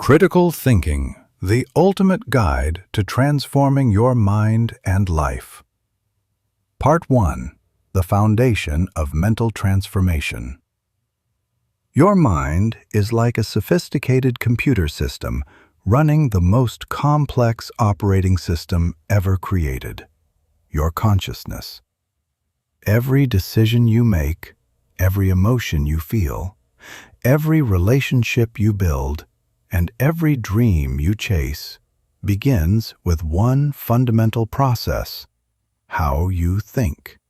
Critical Thinking, the ultimate guide to transforming your mind and life. Part 1. The foundation of mental transformation. Your mind is like a sophisticated computer system running the most complex operating system ever created, your consciousness. Every decision you make, every emotion you feel, every relationship you build, and every dream you chase begins with one fundamental process: how you think.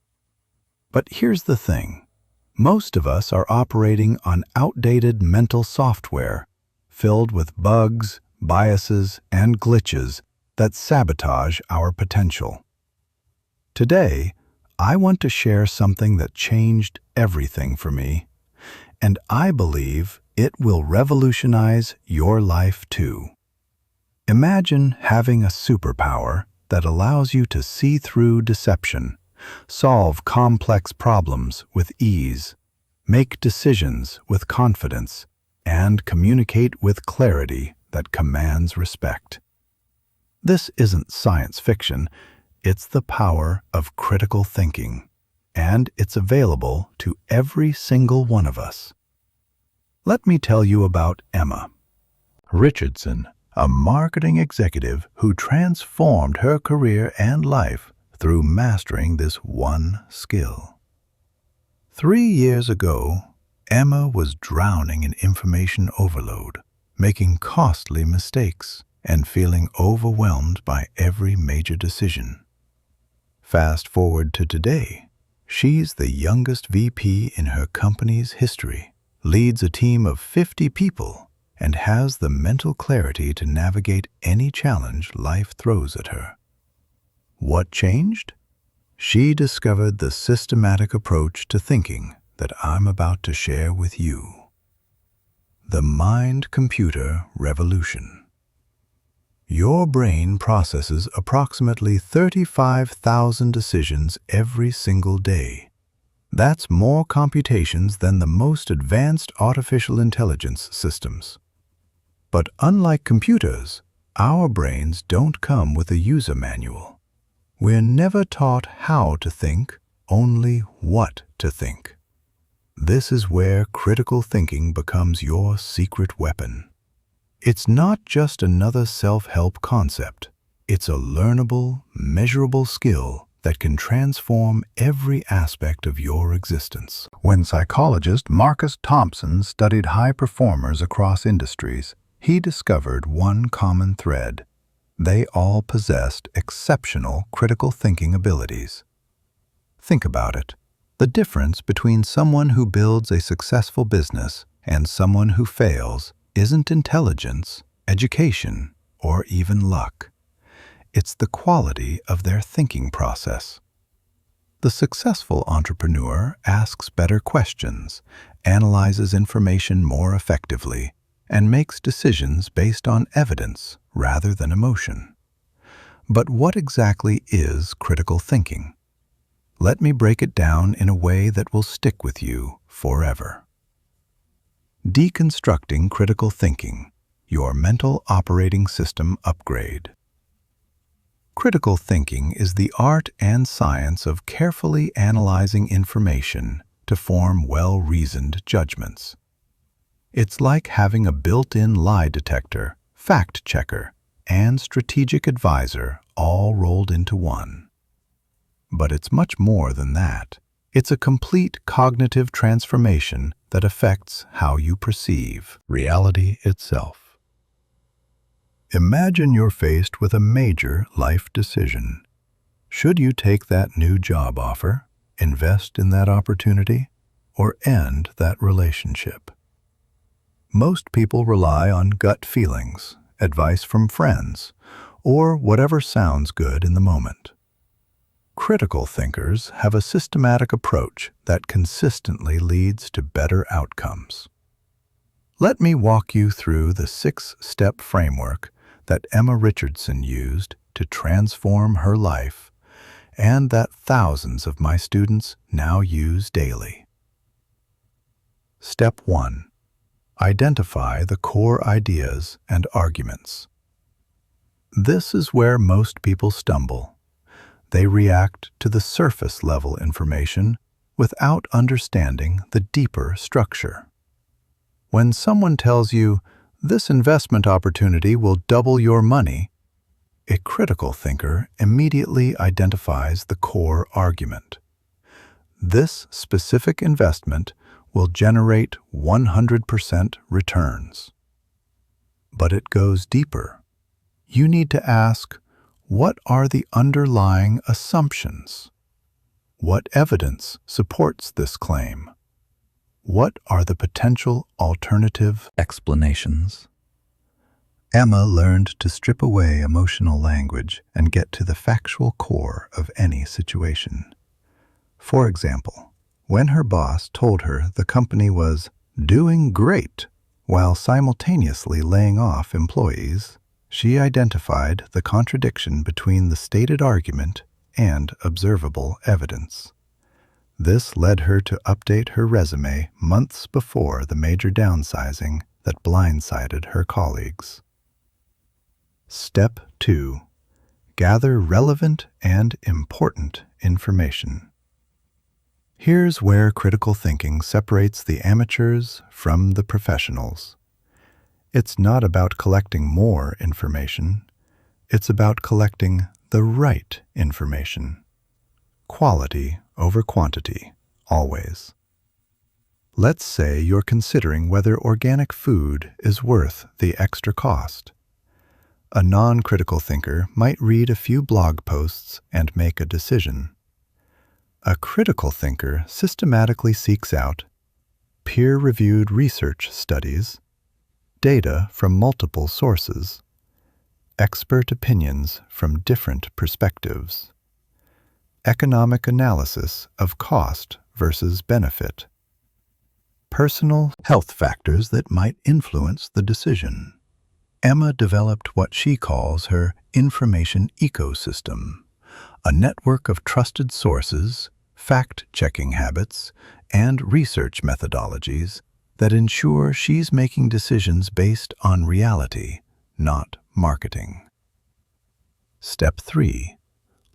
But here's the thing. Most of us are operating on outdated mental software filled with bugs, biases, and glitches that sabotage our potential. Today, I want to share something that changed everything for me, and I believe it will revolutionize your life too. Imagine having a superpower that allows you to see through deception, solve complex problems with ease, make decisions with confidence, and communicate with clarity that commands respect. This isn't science fiction, it's the power of critical thinking, and it's available to every single one of us. Let me tell you about Emma Richardson, a marketing executive who transformed her career and life through mastering this one skill. 3 years ago, Emma was drowning in information overload, making costly mistakes, and feeling overwhelmed by every major decision. Fast forward to today, she's the youngest VP in her company's history, leads a team of 50 people, and has the mental clarity to navigate any challenge life throws at her. What changed? She discovered the systematic approach to thinking that I'm about to share with you. The mind-computer revolution. Your brain processes approximately 35,000 decisions every single day. That's more computations than the most advanced artificial intelligence systems. But unlike computers, our brains don't come with a user manual. We're never taught how to think, only what to think. This is where critical thinking becomes your secret weapon. It's not just another self-help concept. It's a learnable, measurable skill that can transform every aspect of your existence. When psychologist Marcus Thompson studied high performers across industries, he discovered one common thread. They all possessed exceptional critical thinking abilities. Think about it. The difference between someone who builds a successful business and someone who fails isn't intelligence, education, or even luck. It's the quality of their thinking process. The successful entrepreneur asks better questions, analyzes information more effectively, and makes decisions based on evidence rather than emotion. But what exactly is critical thinking? Let me break it down in a way that will stick with you forever. Deconstructing critical thinking, your mental operating system upgrade. Critical thinking is the art and science of carefully analyzing information to form well-reasoned judgments. It's like having a built-in lie detector, fact checker, and strategic advisor all rolled into one. But it's much more than that. It's a complete cognitive transformation that affects how you perceive reality itself. Imagine you're faced with a major life decision. Should you take that new job offer, invest in that opportunity, or end that relationship? Most people rely on gut feelings, advice from friends, or whatever sounds good in the moment. Critical thinkers have a systematic approach that consistently leads to better outcomes. Let me walk you through the 6-step framework that Emma Richardson used to transform her life, and that thousands of my students now use daily. Step 1. Identify the core ideas and arguments. This is where most people stumble. They react to the surface-level information without understanding the deeper structure. When someone tells you, "This investment opportunity will double your money," a critical thinker immediately identifies the core argument. This specific investment will generate 100% returns. But it goes deeper. You need to ask, what are the underlying assumptions? What evidence supports this claim? What are the potential alternative explanations? Emma learned to strip away emotional language and get to the factual core of any situation. For example, when her boss told her the company was doing great while simultaneously laying off employees, she identified the contradiction between the stated argument and observable evidence. This led her to update her resume months before the major downsizing that blindsided her colleagues. Step 2. Gather relevant and important information. Here's where critical thinking separates the amateurs from the professionals. It's not about collecting more information. It's about collecting the right information. Quality over quantity, always. Let's say you're considering whether organic food is worth the extra cost. A non-critical thinker might read a few blog posts and make a decision. A critical thinker systematically seeks out peer-reviewed research studies, data from multiple sources, expert opinions from different perspectives, economic analysis of cost versus benefit, personal health factors that might influence the decision. Emma developed what she calls her information ecosystem, a network of trusted sources, fact-checking habits, and research methodologies that ensure she's making decisions based on reality, not marketing. Step 3.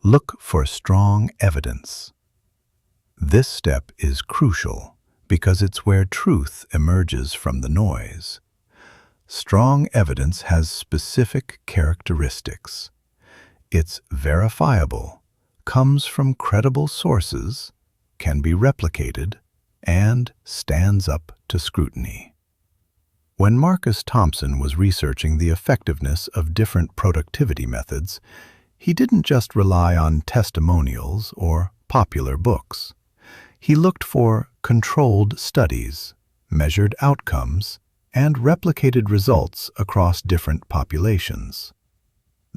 Look for strong evidence. This step is crucial because it's where truth emerges from the noise. Strong evidence has specific characteristics. It's verifiable, comes from credible sources, can be replicated, and stands up to scrutiny. When Marcus Thompson was researching the effectiveness of different productivity methods, he didn't just rely on testimonials or popular books. He looked for controlled studies, measured outcomes, and replicated results across different populations.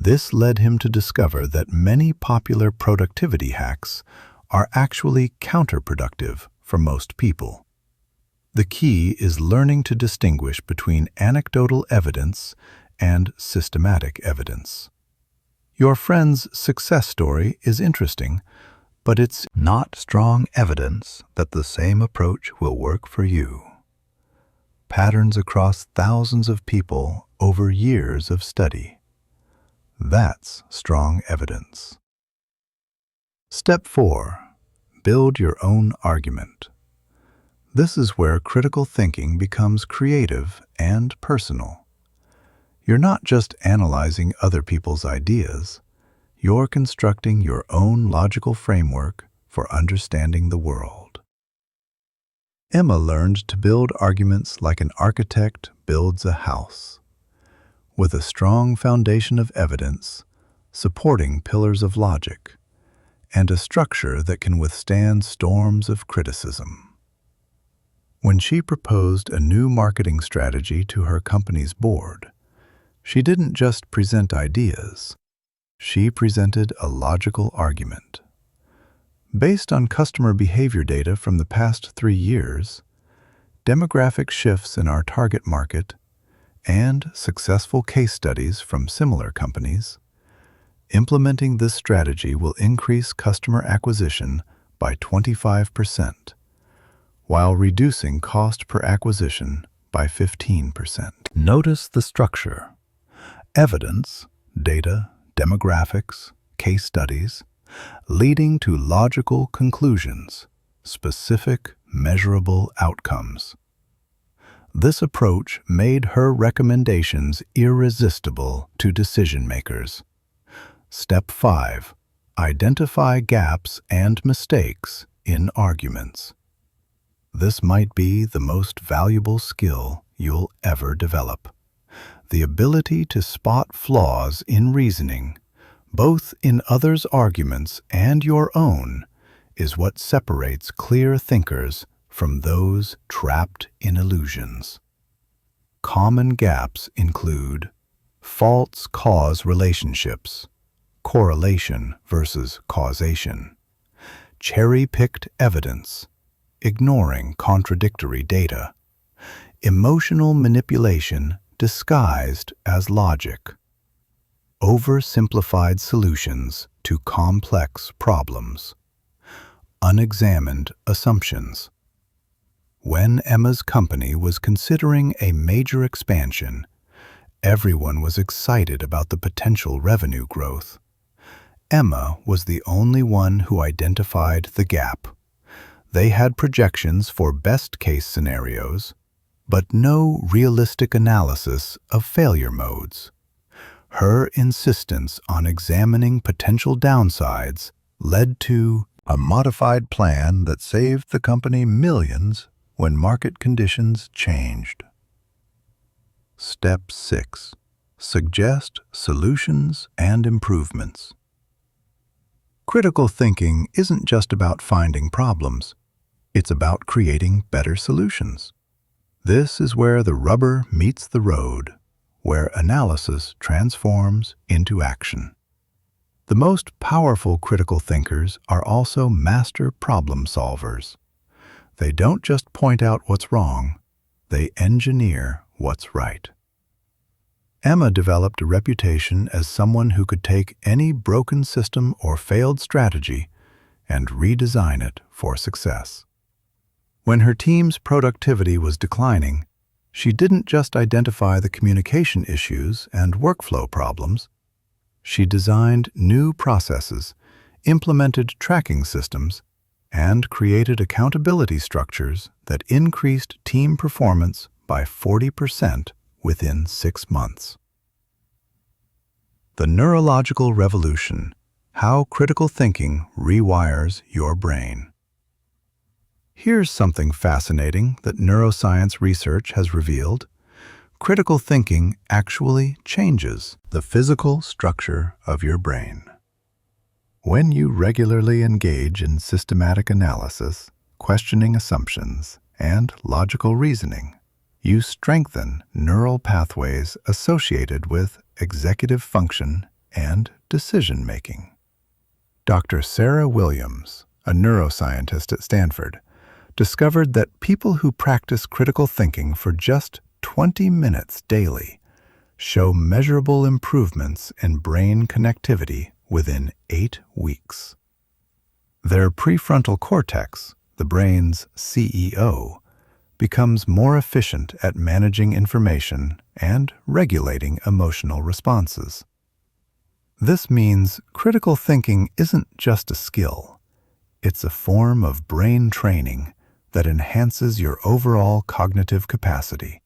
This led him to discover that many popular productivity hacks are actually counterproductive for most people. The key is learning to distinguish between anecdotal evidence and systematic evidence. Your friend's success story is interesting, but it's not strong evidence that the same approach will work for you. Patterns across thousands of people over years of study. That's strong evidence. Step 4. Build your own argument. This is where critical thinking becomes creative and personal. You're not just analyzing other people's ideas, you're constructing your own logical framework for understanding the world. Emma learned to build arguments like an architect builds a house, with a strong foundation of evidence, supporting pillars of logic, and a structure that can withstand storms of criticism. When she proposed a new marketing strategy to her company's board, she didn't just present ideas, she presented a logical argument. Based on customer behavior data from the past 3 years, demographic shifts in our target market, and successful case studies from similar companies, implementing this strategy will increase customer acquisition by 25%, while reducing cost per acquisition by 15%. Notice the structure. Evidence, data, demographics, case studies, leading to logical conclusions, specific, measurable outcomes. This approach made her recommendations irresistible to decision-makers. Step 5. Identify gaps and mistakes in arguments. This might be the most valuable skill you'll ever develop. The ability to spot flaws in reasoning, both in others' arguments and your own, is what separates clear thinkers from those trapped in illusions. Common gaps include false cause relationships, correlation versus causation, cherry-picked evidence, ignoring contradictory data, emotional manipulation disguised as logic, oversimplified solutions to complex problems, unexamined assumptions. When Emma's company was considering a major expansion, everyone was excited about the potential revenue growth. Emma was the only one who identified the gap. They had projections for best-case scenarios, but no realistic analysis of failure modes. Her insistence on examining potential downsides led to a modified plan that saved the company millions when market conditions changed. Step 6. Suggest solutions and improvements. Critical thinking isn't just about finding problems. It's about creating better solutions. This is where the rubber meets the road, where analysis transforms into action. The most powerful critical thinkers are also master problem solvers. They don't just point out what's wrong, they engineer what's right. Emma developed a reputation as someone who could take any broken system or failed strategy and redesign it for success. When her team's productivity was declining, she didn't just identify the communication issues and workflow problems. She designed new processes, implemented tracking systems, and created accountability structures that increased team performance by 40% within 6 months. The neurological revolution: how critical thinking rewires your brain. Here's something fascinating that neuroscience research has revealed. Critical thinking actually changes the physical structure of your brain. When you regularly engage in systematic analysis, questioning assumptions, and logical reasoning, you strengthen neural pathways associated with executive function and decision-making. Dr. Sarah Williams, a neuroscientist at Stanford, discovered that people who practice critical thinking for just 20 minutes daily show measurable improvements in brain connectivity within 8 weeks. Their prefrontal cortex, the brain's CEO, becomes more efficient at managing information and regulating emotional responses. This means critical thinking isn't just a skill. It's a form of brain training that enhances your overall cognitive capacity.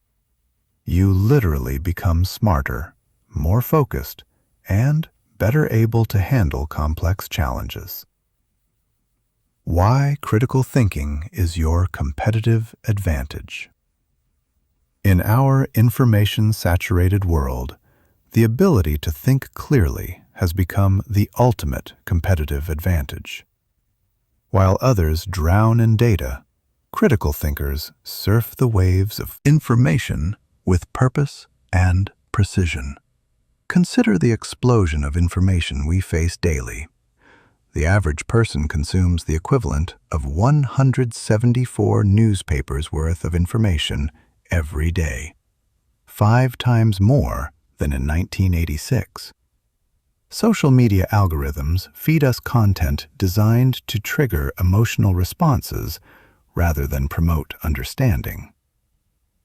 You literally become smarter, more focused, and better able to handle complex challenges. Why critical thinking is your competitive advantage. In our information-saturated world, the ability to think clearly has become the ultimate competitive advantage. While others drown in data, critical thinkers surf the waves of information with purpose and precision. Consider the explosion of information we face daily. The average person consumes the equivalent of 174 newspapers' worth of information every day, 5 times more than in 1986. Social media algorithms feed us content designed to trigger emotional responses rather than promote understanding.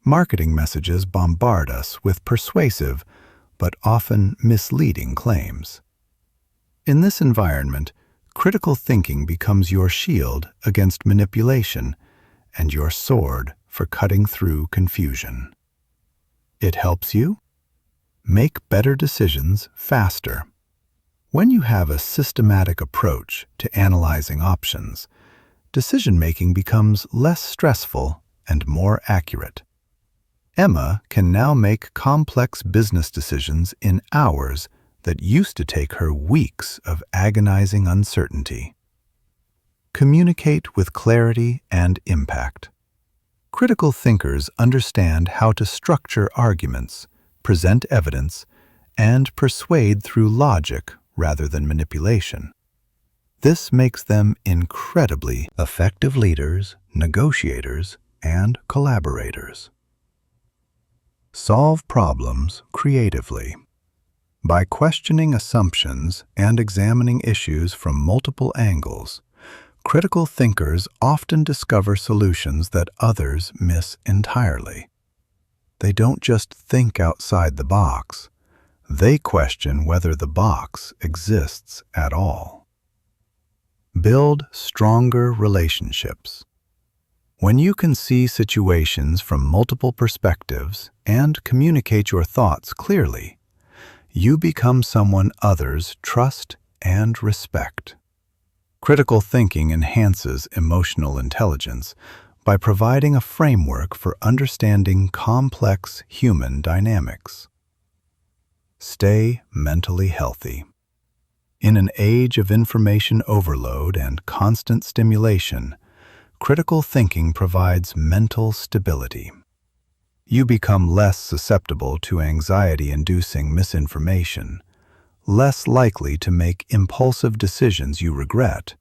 Marketing messages bombard us with persuasive but often misleading claims. In this environment, critical thinking becomes your shield against manipulation and your sword for cutting through confusion. It helps you make better decisions faster. When you have a systematic approach to analyzing options, decision-making becomes less stressful and more accurate. Emma can now make complex business decisions in hours that used to take her weeks of agonizing uncertainty. Communicate with clarity and impact. Critical thinkers understand how to structure arguments, present evidence, and persuade through logic rather than manipulation. This makes them incredibly effective leaders, negotiators, and collaborators. Solve problems creatively. By questioning assumptions and examining issues from multiple angles, critical thinkers often discover solutions that others miss entirely. They don't just think outside the box, they question whether the box exists at all. Build stronger relationships. When you can see situations from multiple perspectives and communicate your thoughts clearly, you become someone others trust and respect. Critical thinking enhances emotional intelligence by providing a framework for understanding complex human dynamics. Stay mentally healthy. In an age of information overload and constant stimulation, critical thinking provides mental stability. You become less susceptible to anxiety-inducing misinformation, less likely to make impulsive decisions you regret,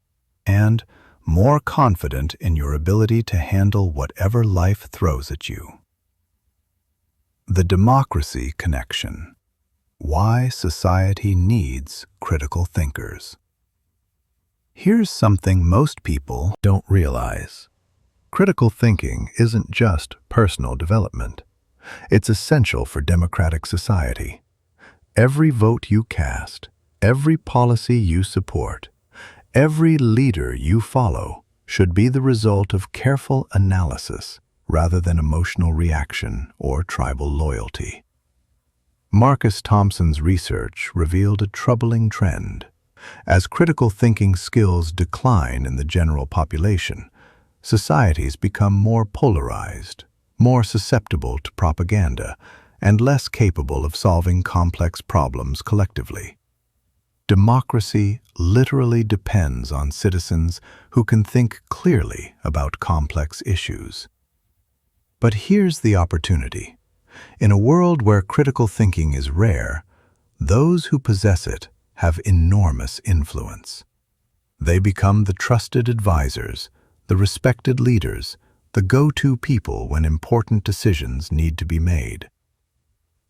and more confident in your ability to handle whatever life throws at you. The democracy connection. Why society needs critical thinkers. Here's something most people don't realize. Critical thinking isn't just personal development. It's essential for democratic society. Every vote you cast, every policy you support, every leader you follow should be the result of careful analysis rather than emotional reaction or tribal loyalty. Marcus Thompson's research revealed a troubling trend. As critical thinking skills decline in the general population, societies become more polarized, more susceptible to propaganda, and less capable of solving complex problems collectively. Democracy literally depends on citizens who can think clearly about complex issues. But here's the opportunity. In a world where critical thinking is rare, those who possess it have enormous influence. They become the trusted advisors, the respected leaders, the go-to people when important decisions need to be made.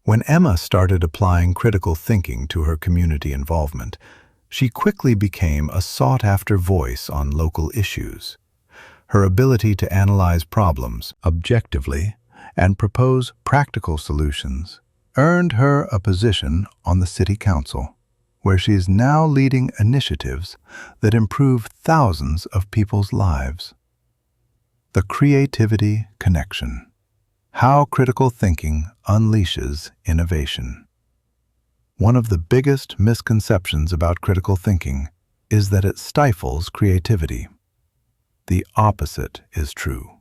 When Emma started applying critical thinking to her community involvement, she quickly became a sought-after voice on local issues. Her ability to analyze problems objectively and propose practical solutions earned her a position on the city council, where she is now leading initiatives that improve thousands of people's lives. The creativity connection. How critical thinking unleashes innovation. One of the biggest misconceptions about critical thinking is that it stifles creativity. The opposite is true.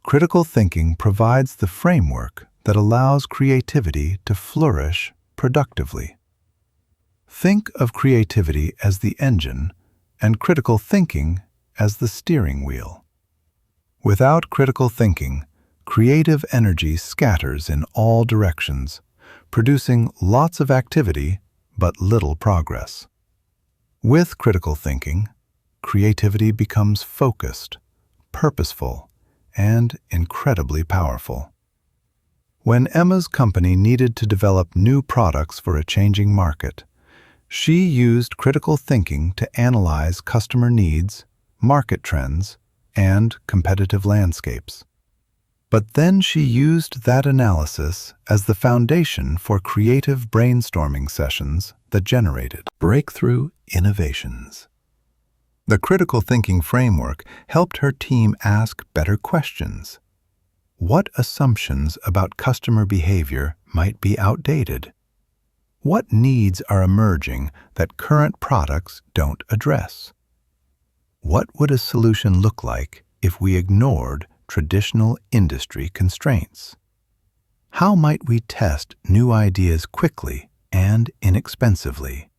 Critical thinking provides the framework that allows creativity to flourish productively. Think of creativity as the engine and critical thinking as the steering wheel. Without critical thinking, creative energy scatters in all directions, producing lots of activity but little progress. With critical thinking, creativity becomes focused, purposeful, and incredibly powerful. When Emma's company needed to develop new products for a changing market, she used critical thinking to analyze customer needs, market trends, and competitive landscapes. But then she used that analysis as the foundation for creative brainstorming sessions that generated breakthrough innovations. The critical thinking framework helped her team ask better questions. What assumptions about customer behavior might be outdated? What needs are emerging that current products don't address? What would a solution look like if we ignored traditional industry constraints? How might we test new ideas quickly and inexpensively?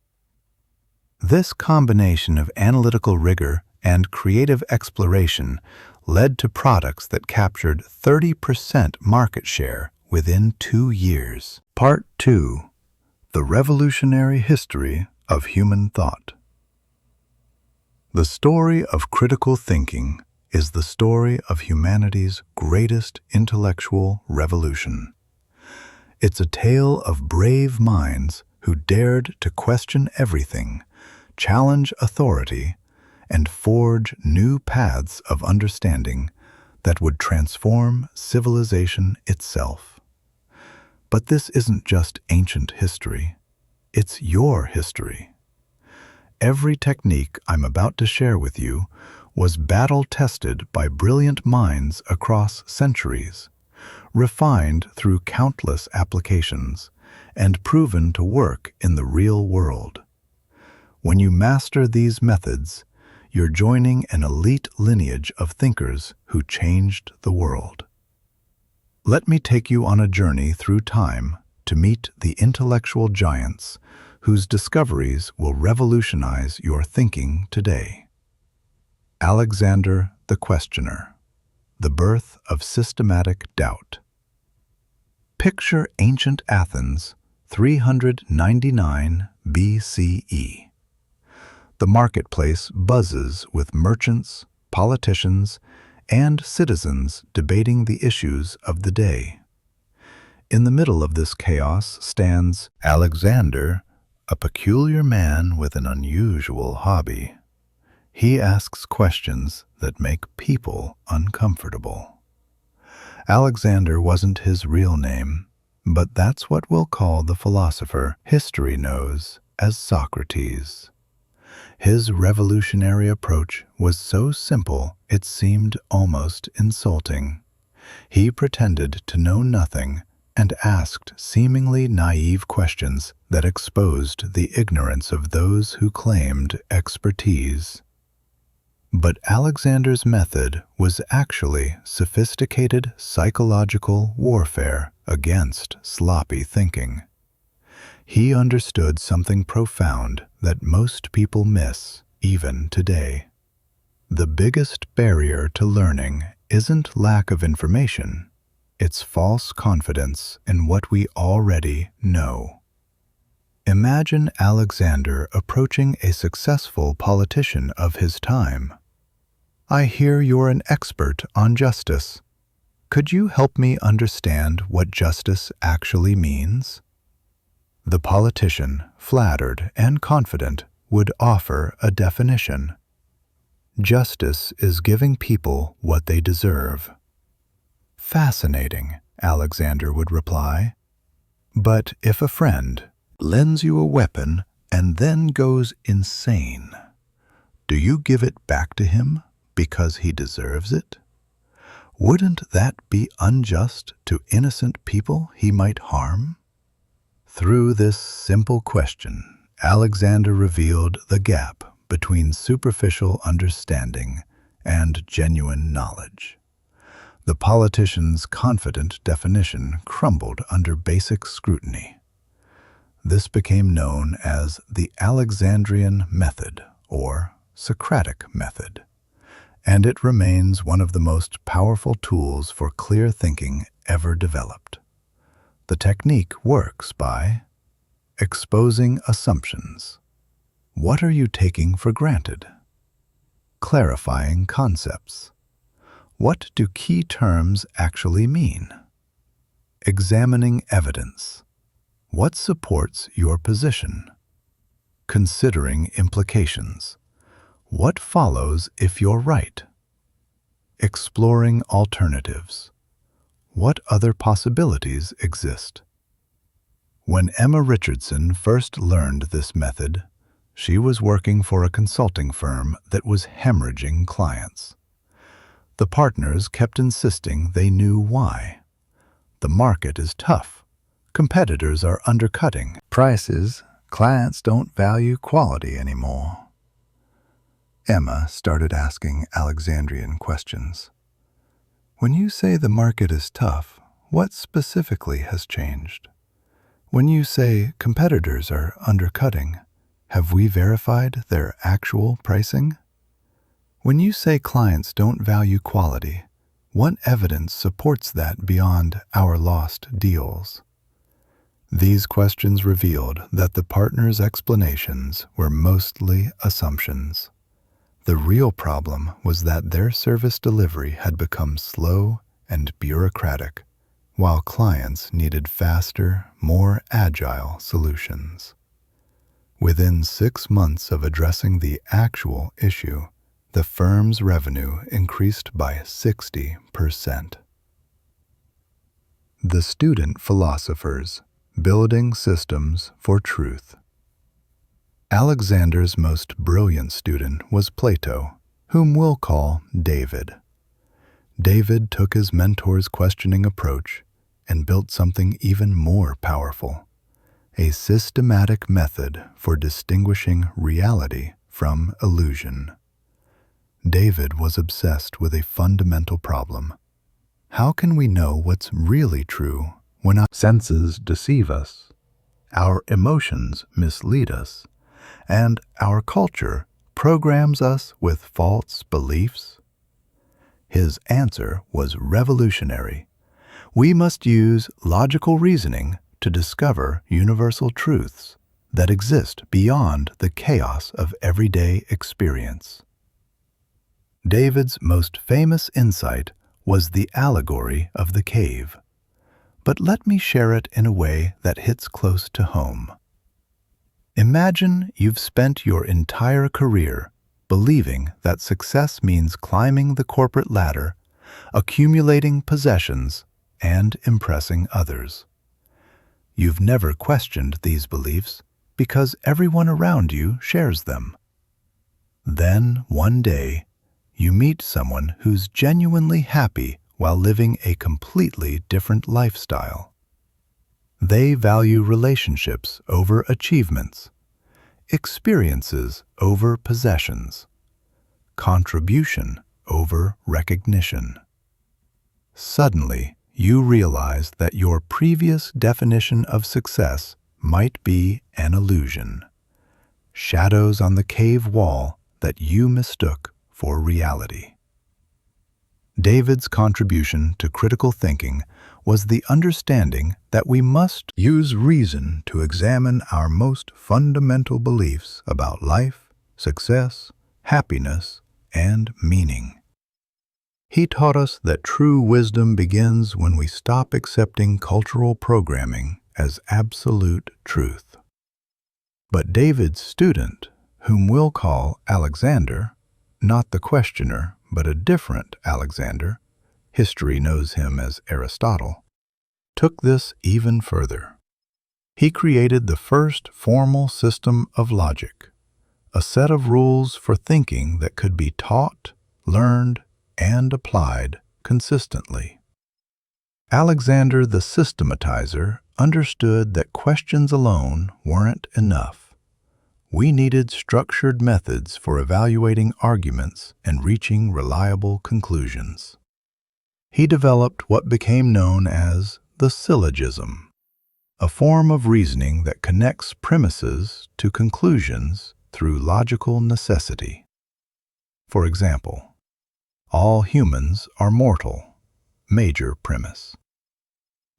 This combination of analytical rigor and creative exploration led to products that captured 30% market share within 2 years. Part 2. The Revolutionary History of Human Thought. The story of critical thinking is the story of humanity's greatest intellectual revolution. It's a tale of brave minds who dared to question everything, challenge authority, and forge new paths of understanding that would transform civilization itself. But this isn't just ancient history, it's your history. Every technique I'm about to share with you was battle-tested by brilliant minds across centuries, refined through countless applications, and proven to work in the real world. When you master these methods, you're joining an elite lineage of thinkers who changed the world. Let me take you on a journey through time to meet the intellectual giants whose discoveries will revolutionize your thinking today. Alexander the Questioner, the birth of systematic doubt. Picture ancient Athens, 399 BCE. The marketplace buzzes with merchants, politicians, and citizens debating the issues of the day. In the middle of this chaos stands Alexander, a peculiar man with an unusual hobby. He asks questions that make people uncomfortable. Alexander wasn't his real name, but that's what we'll call the philosopher history knows as Socrates. His revolutionary approach was so simple it seemed almost insulting. He pretended to know nothing and asked seemingly naive questions that exposed the ignorance of those who claimed expertise. But Alexander's method was actually sophisticated psychological warfare against sloppy thinking. He understood something profound that most people miss, even today. The biggest barrier to learning isn't lack of information, it's false confidence in what we already know. Imagine Alexander approaching a successful politician of his time. "I hear you're an expert on justice. Could you help me understand what justice actually means?" The politician, flattered and confident, would offer a definition. Justice is giving people what they deserve. "Fascinating," Alexander would reply. "But if a friend lends you a weapon and then goes insane, do you give it back to him because he deserves it? Wouldn't that be unjust to innocent people he might harm?" Through this simple question, Alexander revealed the gap between superficial understanding and genuine knowledge. The politician's confident definition crumbled under basic scrutiny. This became known as the Alexandrian method, or Socratic method, and it remains one of the most powerful tools for clear thinking ever developed. The technique works by exposing assumptions. What are you taking for granted? Clarifying concepts. What do key terms actually mean? Examining evidence. What supports your position? Considering implications. What follows if you're right? Exploring alternatives. what other possibilities exist? When Emma Richardson first learned this method, she was working for a consulting firm that was hemorrhaging clients. The partners kept insisting they knew why. The market is tough. Competitors are undercutting prices. Clients don't value quality anymore. Emma started asking Alexandrian questions. When you say the market is tough, what specifically has changed? When you say competitors are undercutting, have we verified their actual pricing? When you say clients don't value quality, what evidence supports that beyond our lost deals? These questions revealed that the partners' explanations were mostly assumptions. The real problem was that their service delivery had become slow and bureaucratic, while clients needed faster, more agile solutions. Within 6 months of addressing the actual issue, the firm's revenue increased by 60%. The Student Philosophers, Building Systems for Truth. Alexander's most brilliant student was Plato, whom we'll call David. David took his mentor's questioning approach and built something even more powerful, a systematic method for distinguishing reality from illusion. David was obsessed with a fundamental problem. How can we know what's really true when our senses deceive us, our emotions mislead us, and our culture programs us with false beliefs? His answer was revolutionary. We must use logical reasoning to discover universal truths that exist beyond the chaos of everyday experience. David's most famous insight was the allegory of the cave. But let me share it in a way that hits close to home. Imagine you've spent your entire career believing that success means climbing the corporate ladder, accumulating possessions, and impressing others. You've never questioned these beliefs because everyone around you shares them. Then, one day, you meet someone who's genuinely happy while living a completely different lifestyle. They value relationships over achievements, experiences over possessions, contribution over recognition. Suddenly, you realize that your previous definition of success might be an illusion, shadows on the cave wall that you mistook for reality. David's contribution to critical thinking was the understanding that we must use reason to examine our most fundamental beliefs about life, success, happiness, and meaning. He taught us that true wisdom begins when we stop accepting cultural programming as absolute truth. But David's student, whom we'll call Alexander, not the questioner, but a different Alexander, history knows him as Aristotle, took this even further. He created the first formal system of logic, a set of rules for thinking that could be taught, learned, and applied consistently. Alexander the systematizer understood that questions alone weren't enough. We needed structured methods for evaluating arguments and reaching reliable conclusions. He developed what became known as the syllogism, a form of reasoning that connects premises to conclusions through logical necessity. For example, all humans are mortal, major premise.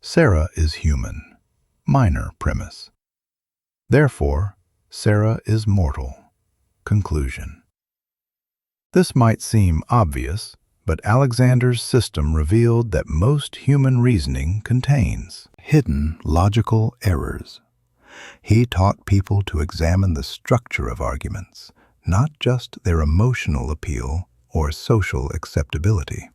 Sarah is human, minor premise. Therefore, Sarah is mortal, conclusion. This might seem obvious, but Alexander's system revealed that most human reasoning contains hidden logical errors. He taught people to examine the structure of arguments, not just their emotional appeal or social acceptability.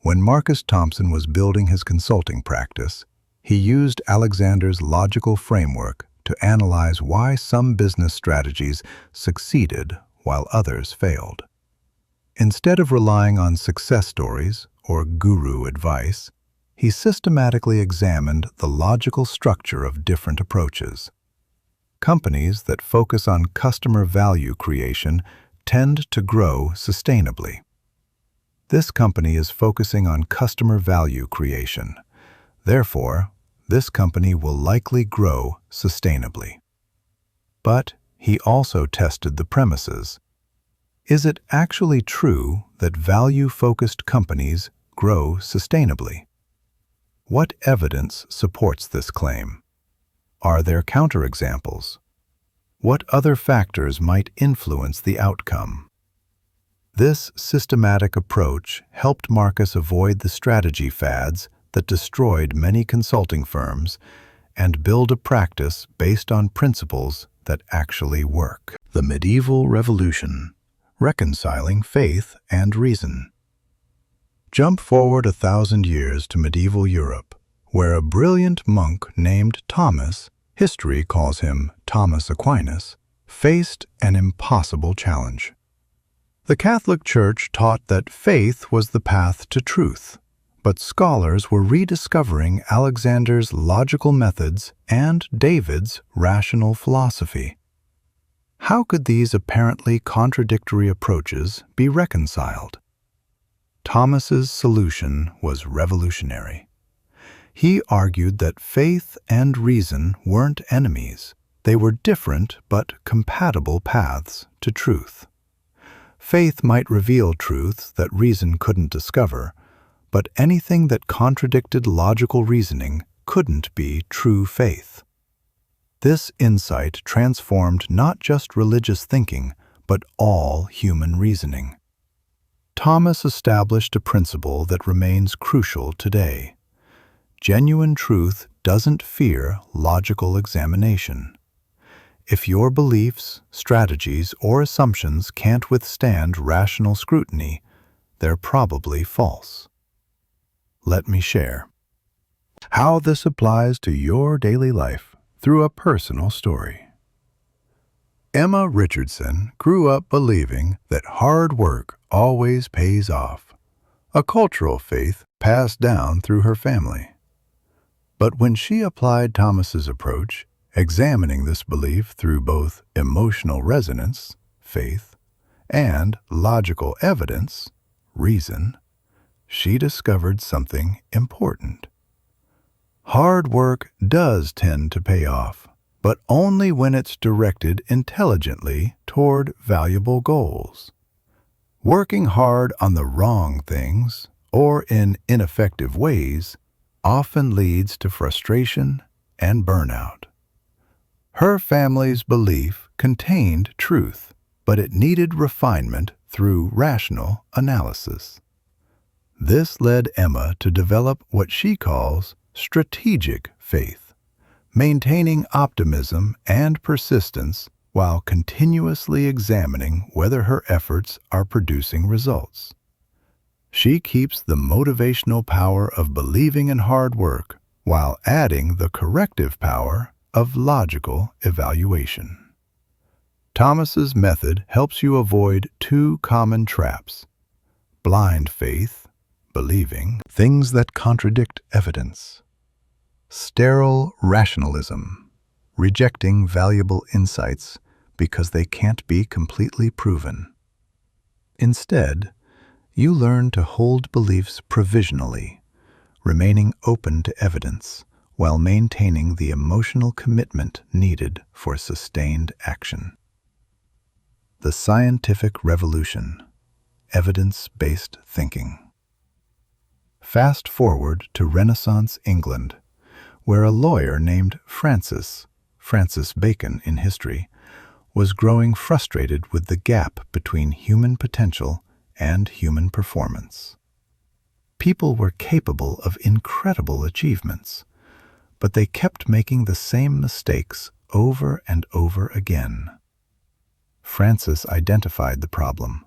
When Marcus Thompson was building his consulting practice, he used Alexander's logical framework to analyze why some business strategies succeeded while others failed. Instead of relying on success stories or guru advice, he systematically examined the logical structure of different approaches. Companies that focus on customer value creation tend to grow sustainably. This company is focusing on customer value creation. Therefore, this company will likely grow sustainably. But he also tested the premises. Is it actually true that value-focused companies grow sustainably? What evidence supports this claim? Are there counterexamples? What other factors might influence the outcome? This systematic approach helped Marcus avoid the strategy fads that destroyed many consulting firms and build a practice based on principles that actually work. The medieval revolution, reconciling faith and reason. Jump forward 1,000 years to medieval Europe, where a brilliant monk named Thomas, history calls him Thomas Aquinas, faced an impossible challenge. The Catholic Church taught that faith was the path to truth, but scholars were rediscovering Alexander's logical methods and David's rational philosophy. How could these apparently contradictory approaches be reconciled? Thomas's solution was revolutionary. He argued that faith and reason weren't enemies. They were different but compatible paths to truth. Faith might reveal truths that reason couldn't discover, but anything that contradicted logical reasoning couldn't be true faith. This insight transformed not just religious thinking, but all human reasoning. Thomas established a principle that remains crucial today. Genuine truth doesn't fear logical examination. If your beliefs, strategies, or assumptions can't withstand rational scrutiny, they're probably false. Let me share how this applies to your daily life through a personal story. Emma Richardson grew up believing that hard work always pays off, a cultural faith passed down through her family. But when she applied Thomas's approach, examining this belief through both emotional resonance, faith, and logical evidence, reason, she discovered something important. Hard work does tend to pay off, but only when it's directed intelligently toward valuable goals. Working hard on the wrong things, or in ineffective ways, often leads to frustration and burnout. Her family's belief contained truth, but it needed refinement through rational analysis. This led Emma to develop what she calls strategic faith, maintaining optimism and persistence while continuously examining whether her efforts are producing results. She keeps the motivational power of believing in hard work while adding the corrective power of logical evaluation. Thomas's method helps you avoid two common traps: blind faith, believing things that contradict evidence; sterile rationalism, rejecting valuable insights because they can't be completely proven. Instead, you learn to hold beliefs provisionally, remaining open to evidence while maintaining the emotional commitment needed for sustained action. The scientific revolution, evidence-based thinking. Fast forward to Renaissance England, where a lawyer named Francis Bacon in history, was growing frustrated with the gap between human potential and human performance. People were capable of incredible achievements, but they kept making the same mistakes over and over again. Francis identified the problem.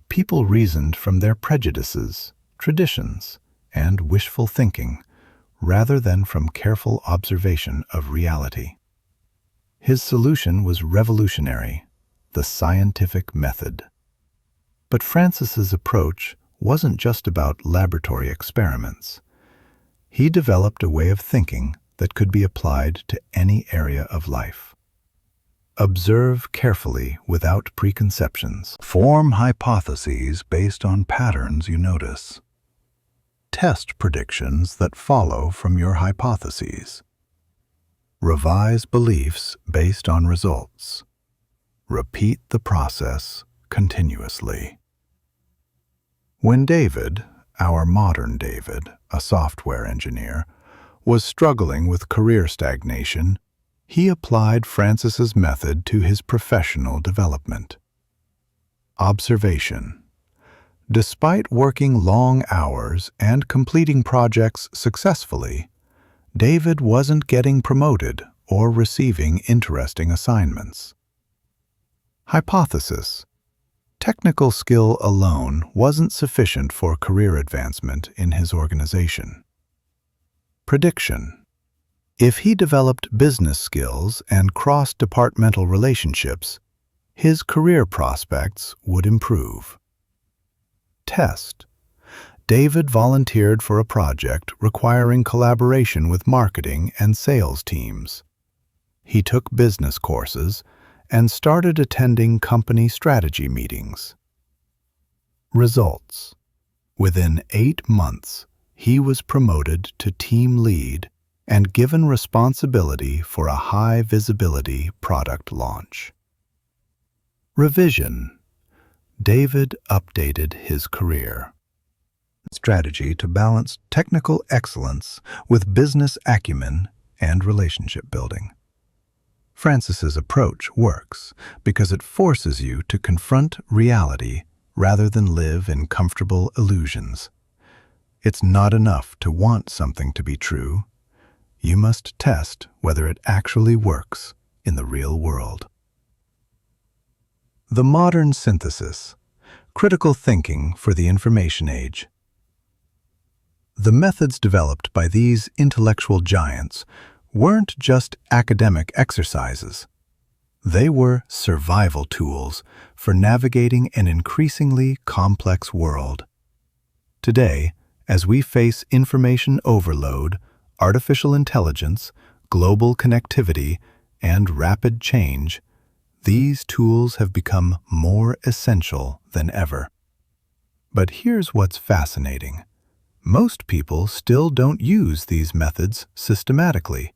People reasoned from their prejudices, traditions, and wishful thinking, rather than from careful observation of reality. His solution was revolutionary, the scientific method. But Francis's approach wasn't just about laboratory experiments. He developed a way of thinking that could be applied to any area of life. Observe carefully without preconceptions. Form hypotheses based on patterns you notice. Test predictions that follow from your hypotheses. Revise beliefs based on results. Repeat the process continuously. When David, our modern David, a software engineer, was struggling with career stagnation, he applied Francis's method to his professional development. Observation. Despite working long hours and completing projects successfully, David wasn't getting promoted or receiving interesting assignments. Hypothesis. Technical skill alone wasn't sufficient for career advancement in his organization. Prediction. If he developed business skills and cross-departmental relationships, his career prospects would improve. Test. David volunteered for a project requiring collaboration with marketing and sales teams. He took business courses and started attending company strategy meetings. Results. Within 8 months, he was promoted to team lead and given responsibility for a high-visibility product launch. Revision. David updated his career. Strategy to balance technical excellence with business acumen and relationship building. Francis's approach works because it forces you to confront reality rather than live in comfortable illusions. It's not enough to want something to be true. You must test whether it actually works in the real world. The modern synthesis. Critical thinking for the information age. The methods developed by these intellectual giants weren't just academic exercises. They were survival tools for navigating an increasingly complex world. Today, as we face information overload, artificial intelligence, global connectivity, and rapid change, these tools have become more essential than ever. But here's what's fascinating. Most people still don't use these methods systematically.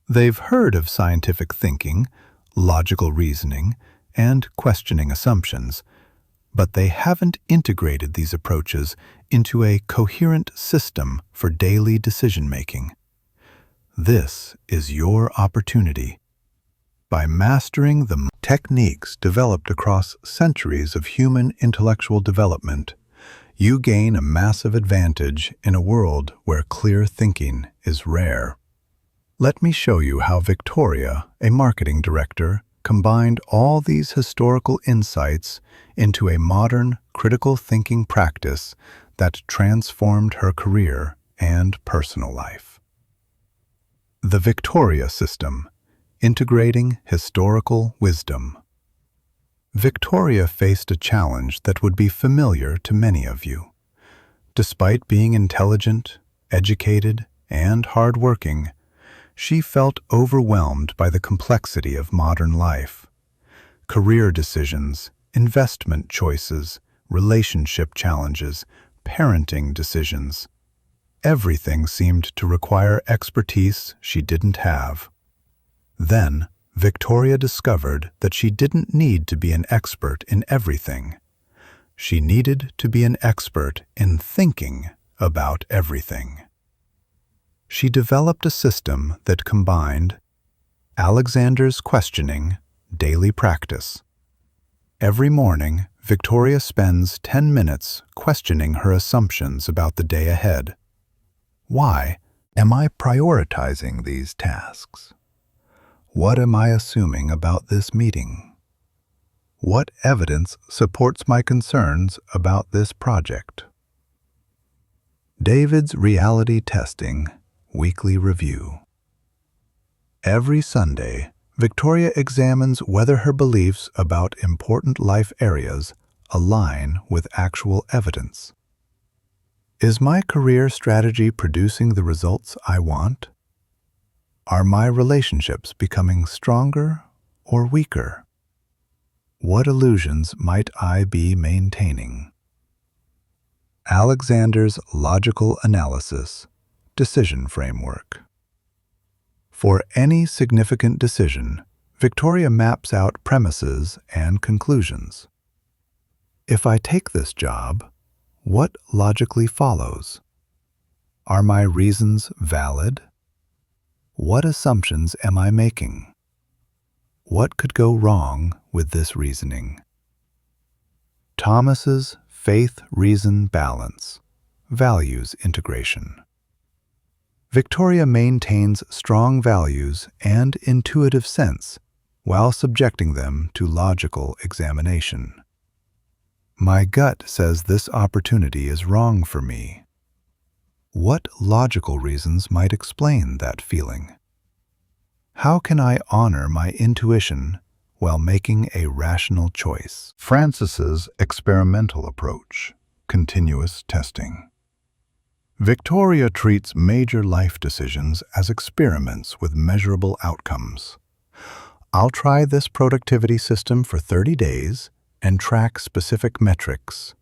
They've heard of scientific thinking, logical reasoning, and questioning assumptions, but they haven't integrated these approaches into a coherent system for daily decision-making. This is your opportunity. By mastering the techniques developed across centuries of human intellectual development, you gain a massive advantage in a world where clear thinking is rare. Let me show you how Victoria, a marketing director, combined all these historical insights into a modern critical thinking practice that transformed her career and personal life. The Victoria System, integrating historical wisdom. Victoria faced a challenge that would be familiar to many of you. Despite being intelligent, educated, and hardworking, she felt overwhelmed by the complexity of modern life. Career decisions, investment choices, relationship challenges, parenting decisions. Everything seemed to require expertise she didn't have. Then, Victoria discovered that she didn't need to be an expert in everything. She needed to be an expert in thinking about everything. She developed a system that combined Alexander's questioning, daily practice. Every morning, Victoria spends 10 minutes questioning her assumptions about the day ahead. Why am I prioritizing these tasks? What am I assuming about this meeting? What evidence supports my concerns about this project? David's Reality Testing Weekly Review. Every Sunday, Victoria examines whether her beliefs about important life areas align with actual evidence. Is my career strategy producing the results I want? Are my relationships becoming stronger or weaker? What illusions might I be maintaining? Alexander's Logical Analysis Decision Framework. For any significant decision, Victoria maps out premises and conclusions. If I take this job, what logically follows? Are my reasons valid? What assumptions am I making? What could go wrong with this reasoning? Thomas's faith-reason balance, values integration. Victoria maintains strong values and intuitive sense while subjecting them to logical examination. My gut says this opportunity is wrong for me. What logical reasons might explain that feeling? How can I honor my intuition while making a rational choice? Francis's experimental approach, continuous testing. Victoria treats major life decisions as experiments with measurable outcomes. I'll try this productivity system for 30 days and track specific metrics.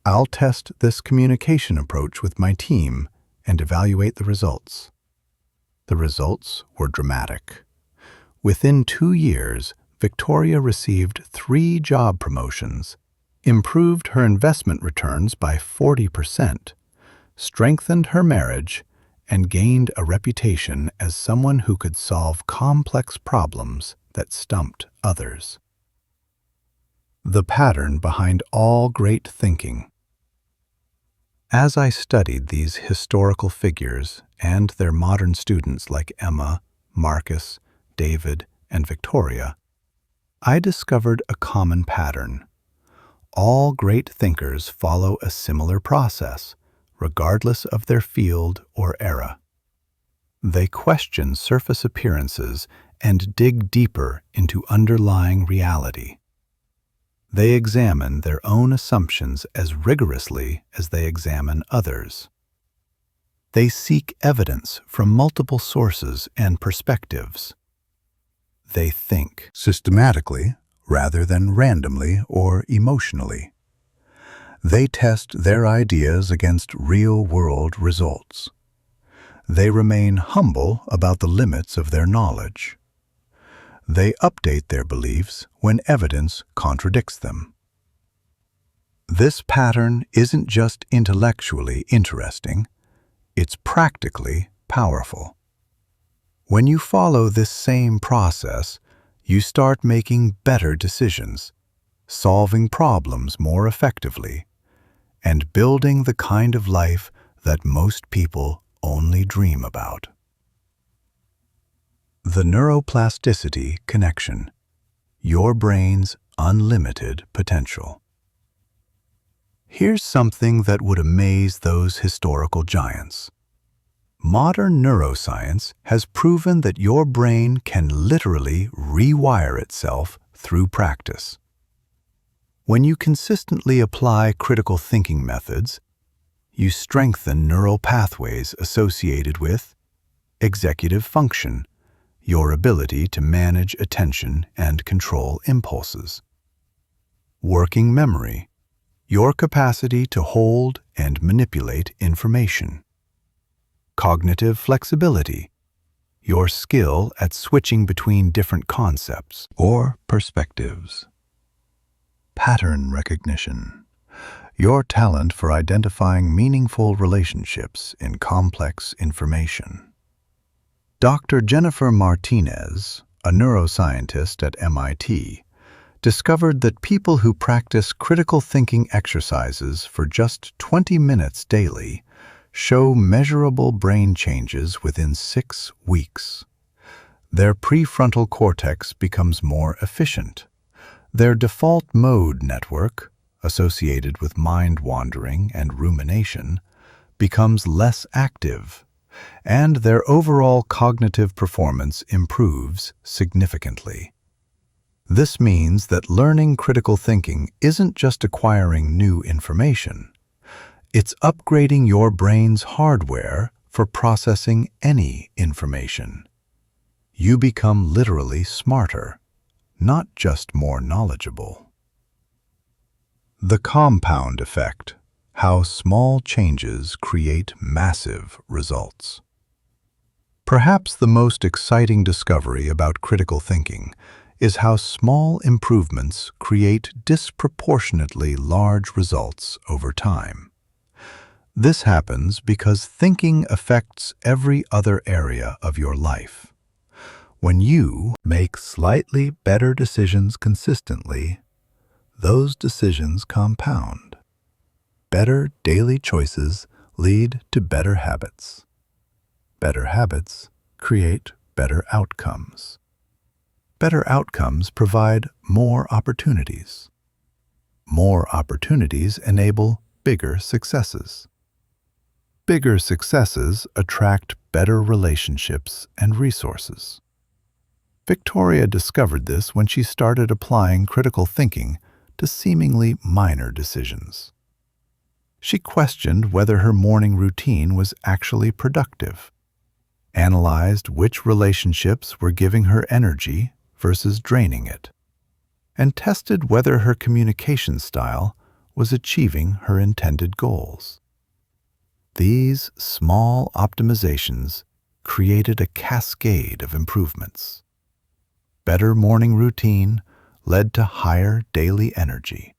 I'll test this communication approach with my team and evaluate the results. The results were dramatic. Within 2 years, Victoria received 3 job promotions, improved her investment returns by 40%, strengthened her marriage, and gained a reputation as someone who could solve complex problems that stumped others. The pattern behind all great thinking. As I studied these historical figures and their modern students like Emma, Marcus, David, and Victoria, I discovered a common pattern. All great thinkers follow a similar process, regardless of their field or era. They question surface appearances and dig deeper into underlying reality. They examine their own assumptions as rigorously as they examine others. They seek evidence from multiple sources and perspectives. They think systematically rather than randomly or emotionally. They test their ideas against real-world results. They remain humble about the limits of their knowledge. They update their beliefs when evidence contradicts them. This pattern isn't just intellectually interesting, it's practically powerful. When you follow this same process, you start making better decisions, solving problems more effectively, and building the kind of life that most people only dream about. The neuroplasticity connection, your brain's unlimited potential. Here's something that would amaze those historical giants. Modern neuroscience has proven that your brain can literally rewire itself through practice. When you consistently apply critical thinking methods, you strengthen neural pathways associated with executive function, your ability to manage attention and control impulses; working memory, your capacity to hold and manipulate information; cognitive flexibility, your skill at switching between different concepts or perspectives; pattern recognition, your talent for identifying meaningful relationships in complex information. Dr. Jennifer Martinez, a neuroscientist at MIT, discovered that people who practice critical thinking exercises for just 20 minutes daily show measurable brain changes within 6 weeks. Their prefrontal cortex becomes more efficient. Their default mode network, associated with mind wandering and rumination, becomes less active, and their overall cognitive performance improves significantly. This means that learning critical thinking isn't just acquiring new information. It's upgrading your brain's hardware for processing any information. You become literally smarter, not just more knowledgeable. The compound effect: how small changes create massive results. Perhaps the most exciting discovery about critical thinking is how small improvements create disproportionately large results over time. This happens because thinking affects every other area of your life. When you make slightly better decisions consistently, those decisions compound. Better daily choices lead to better habits. Better habits create better outcomes. Better outcomes provide more opportunities. More opportunities enable bigger successes. Bigger successes attract better relationships and resources. Victoria discovered this when she started applying critical thinking to seemingly minor decisions. She questioned whether her morning routine was actually productive, analyzed which relationships were giving her energy versus draining it, and tested whether her communication style was achieving her intended goals. These small optimizations created a cascade of improvements. Better morning routine led to higher daily energy.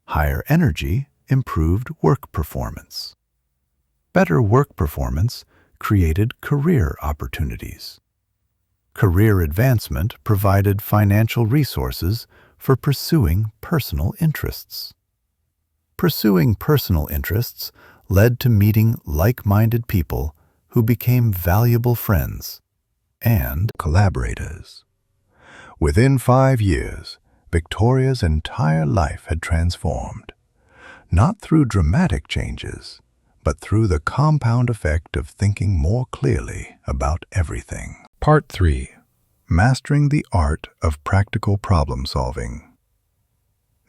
Higher energy improved work performance. Better work performance created career opportunities. Career advancement provided financial resources for pursuing personal interests. Pursuing personal interests led to meeting like-minded people who became valuable friends and collaborators. Within 5 years, Victoria's entire life had transformed, not through dramatic changes, but through the compound effect of thinking more clearly about everything. Part 3. Mastering the art of practical problem solving.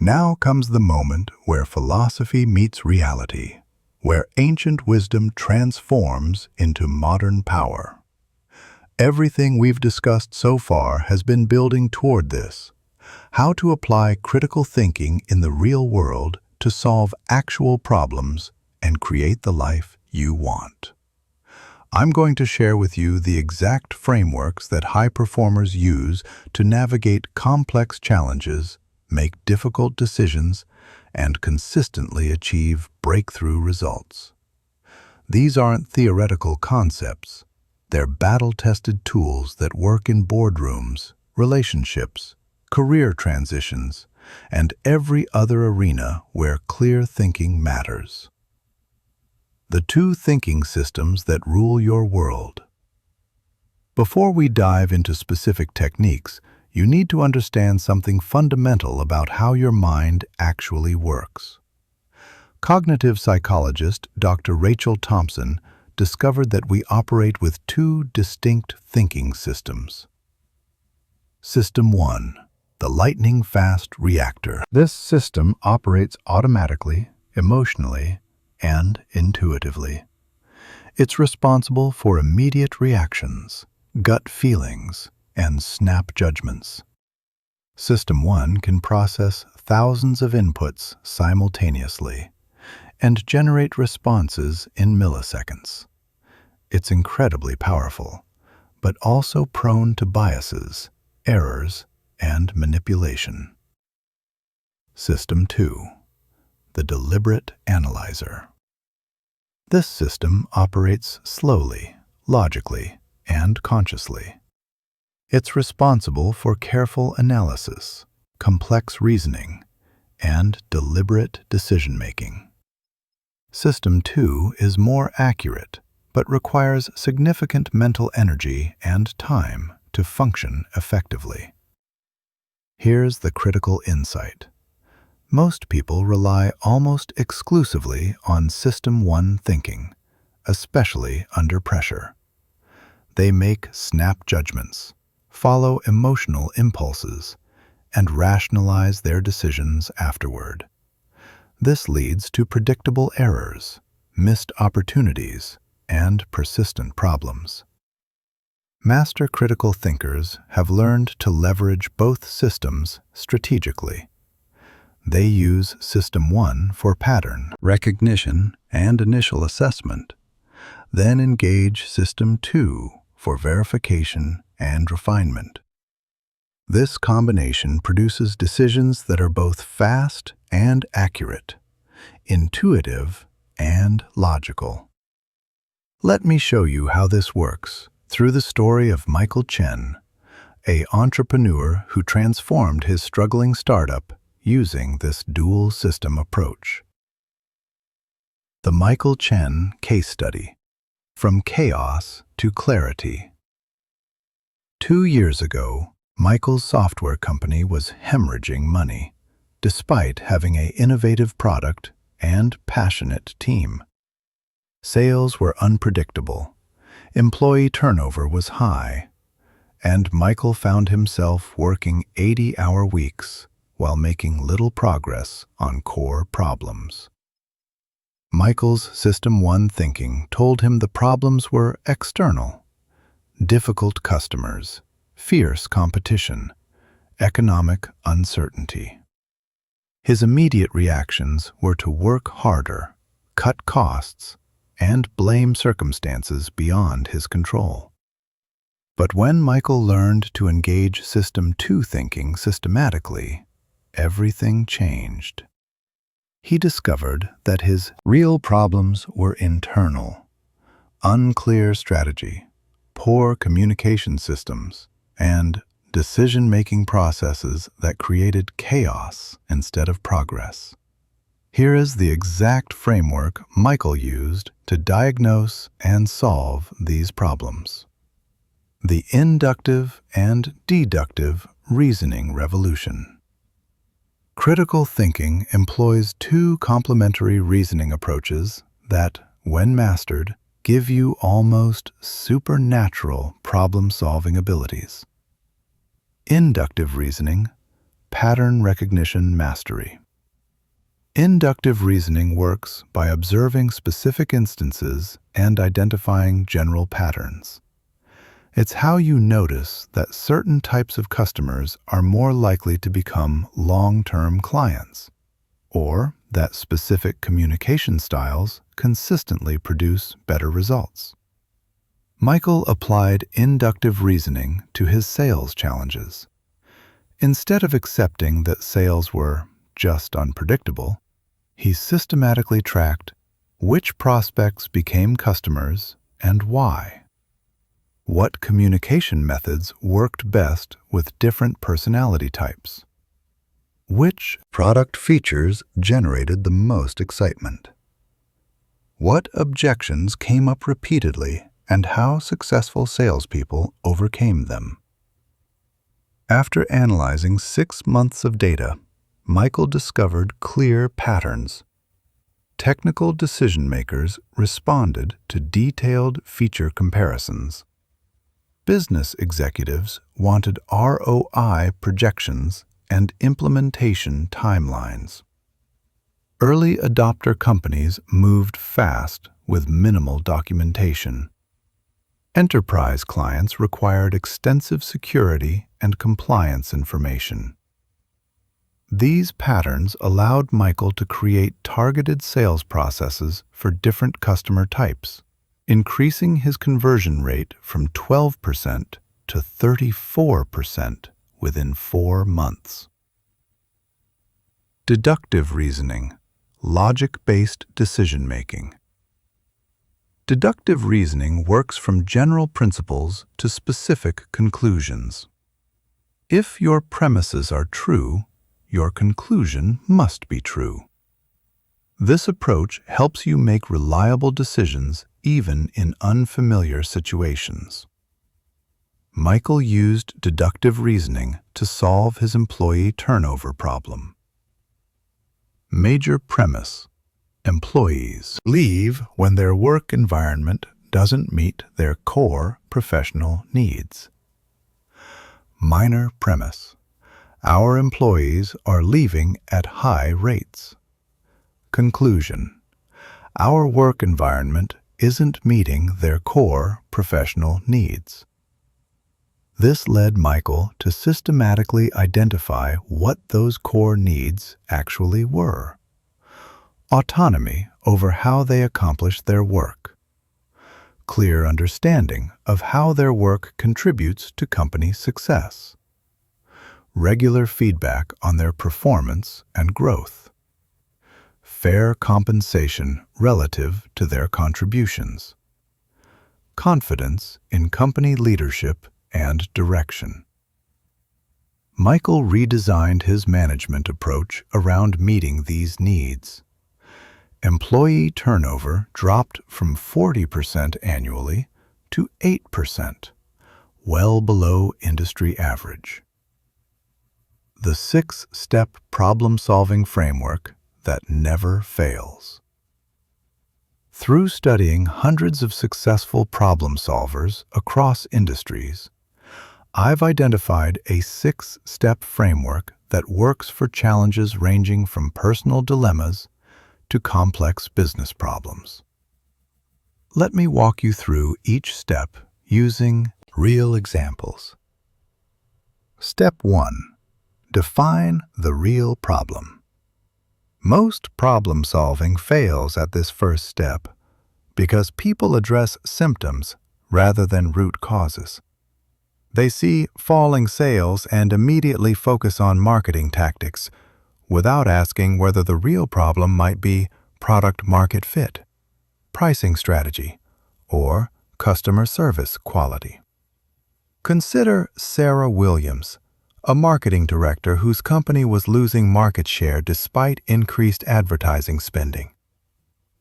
Now comes the moment where philosophy meets reality, where ancient wisdom transforms into modern power. Everything we've discussed so far has been building toward this: how to apply critical thinking in the real world to solve actual problems and create the life you want. I'm going to share with you the exact frameworks that high performers use to navigate complex challenges, make difficult decisions, and consistently achieve breakthrough results. These aren't theoretical concepts. They're battle-tested tools that work in boardrooms, relationships, career transitions, and every other arena where clear thinking matters. The 2 thinking systems that rule your world. Before we dive into specific techniques, you need to understand something fundamental about how your mind actually works. Cognitive psychologist Dr. Rachel Thompson discovered that we operate with 2 distinct thinking systems. System 1, the lightning-fast reactor. This system operates automatically, emotionally, and intuitively. It's responsible for immediate reactions, gut feelings, and snap judgments. System 1 can process thousands of inputs simultaneously and generate responses in milliseconds. It's incredibly powerful, but also prone to biases, errors, and manipulation. System 2, the deliberate analyzer. This system operates slowly, logically, and consciously. It's responsible for careful analysis, complex reasoning, and deliberate decision-making. System 2 is more accurate, but requires significant mental energy and time to function effectively. Here's the critical insight. Most people rely almost exclusively on System 1 thinking, especially under pressure. They make snap judgments, follow emotional impulses, and rationalize their decisions afterward. This leads to predictable errors, missed opportunities, and persistent problems. Master critical thinkers have learned to leverage both systems strategically. They use System 1 for pattern recognition and initial assessment, then engage System 2 for verification and refinement. This combination produces decisions that are both fast and accurate, intuitive and logical. Let me show you how this works through the story of Michael Chen, an entrepreneur who transformed his struggling startup using this dual system approach. The Michael Chen Case Study: From Chaos to Clarity. 2 years ago, Michael's software company was hemorrhaging money, despite having an innovative product and passionate team. Sales were unpredictable, employee turnover was high, and Michael found himself working 80-hour weeks while making little progress on core problems. Michael's System 1 thinking told him the problems were external: difficult customers, fierce competition, economic uncertainty. His immediate reactions were to work harder, cut costs, and blame circumstances beyond his control. But when Michael learned to engage System 2 thinking systematically, everything changed. He discovered that his real problems were internal: unclear strategy, poor communication systems, and decision-making processes that created chaos instead of progress. Here is the exact framework Michael used to diagnose and solve these problems: the inductive and deductive reasoning revolution. Critical thinking employs two complementary reasoning approaches that, when mastered, give you almost supernatural problem-solving abilities. Inductive reasoning, pattern recognition mastery. Inductive reasoning works by observing specific instances and identifying general patterns. It's how you notice that certain types of customers are more likely to become long-term clients, or that specific communication styles consistently produce better results. Michael applied inductive reasoning to his sales challenges. Instead of accepting that sales were just unpredictable, he systematically tracked which prospects became customers and why. What communication methods worked best with different personality types? Which product features generated the most excitement? What objections came up repeatedly and how successful salespeople overcame them? After analyzing 6 months of data, Michael discovered clear patterns. Technical decision-makers responded to detailed feature comparisons. Business executives wanted ROI projections and implementation timelines. Early adopter companies moved fast with minimal documentation. Enterprise clients required extensive security and compliance information. These patterns allowed Michael to create targeted sales processes for different customer types, increasing his conversion rate from 12% to 34% within 4 months. Deductive reasoning, logic-based decision-making. Deductive reasoning works from general principles to specific conclusions. If your premises are true, your conclusion must be true. This approach helps you make reliable decisions even in unfamiliar situations. Michael used deductive reasoning to solve his employee turnover problem. Major premise: employees leave when their work environment doesn't meet their core professional needs. Minor premise: our employees are leaving at high rates. Conclusion: our work environment isn't meeting their core professional needs. This led Michael to systematically identify what those core needs actually were. Autonomy over how they accomplish their work. Clear understanding of how their work contributes to company success. Regular feedback on their performance and growth. Fair compensation relative to their contributions. Confidence in company leadership and direction. Michael redesigned his management approach around meeting these needs. Employee turnover dropped from 40% annually to 8%, well below industry average. The 6-step problem-solving framework that never fails. Through studying hundreds of successful problem solvers across industries, I've identified a 6-step framework that works for challenges ranging from personal dilemmas to complex business problems. Let me walk you through each step using real examples. Step 1. Define the real problem. Most problem solving fails at this first step because people address symptoms rather than root causes. They see falling sales and immediately focus on marketing tactics without asking whether the real problem might be product-market fit, pricing strategy, or customer service quality. Consider Sarah Williams, a marketing director whose company was losing market share despite increased advertising spending.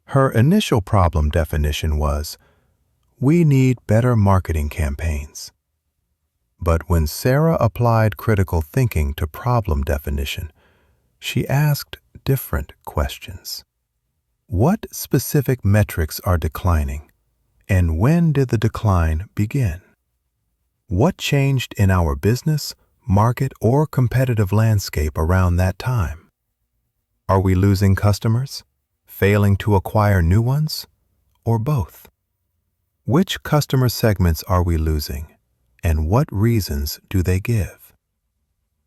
Her initial problem definition was, "We need better marketing campaigns." But when Sarah applied critical thinking to problem definition, she asked different questions. What specific metrics are declining, and when did the decline begin? What changed in our business, market, or competitive landscape around that time? Are we losing customers, failing to acquire new ones, or both? Which customer segments are we losing, and what reasons do they give?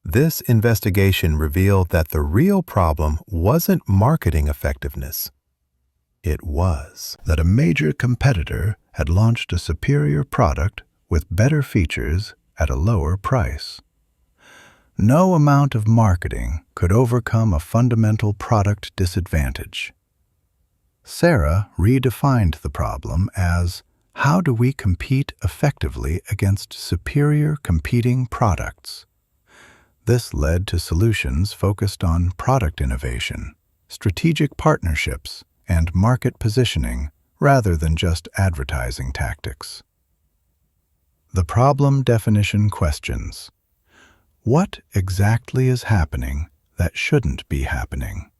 This investigation revealed that the real problem wasn't marketing effectiveness. It was that a major competitor had launched a superior product with better features at a lower price. No amount of marketing could overcome a fundamental product disadvantage. Sarah redefined the problem as, how do we compete effectively against superior competing products? This led to solutions focused on product innovation, strategic partnerships, and market positioning rather than just advertising tactics. The problem definition questions. What exactly is happening that shouldn't be happening?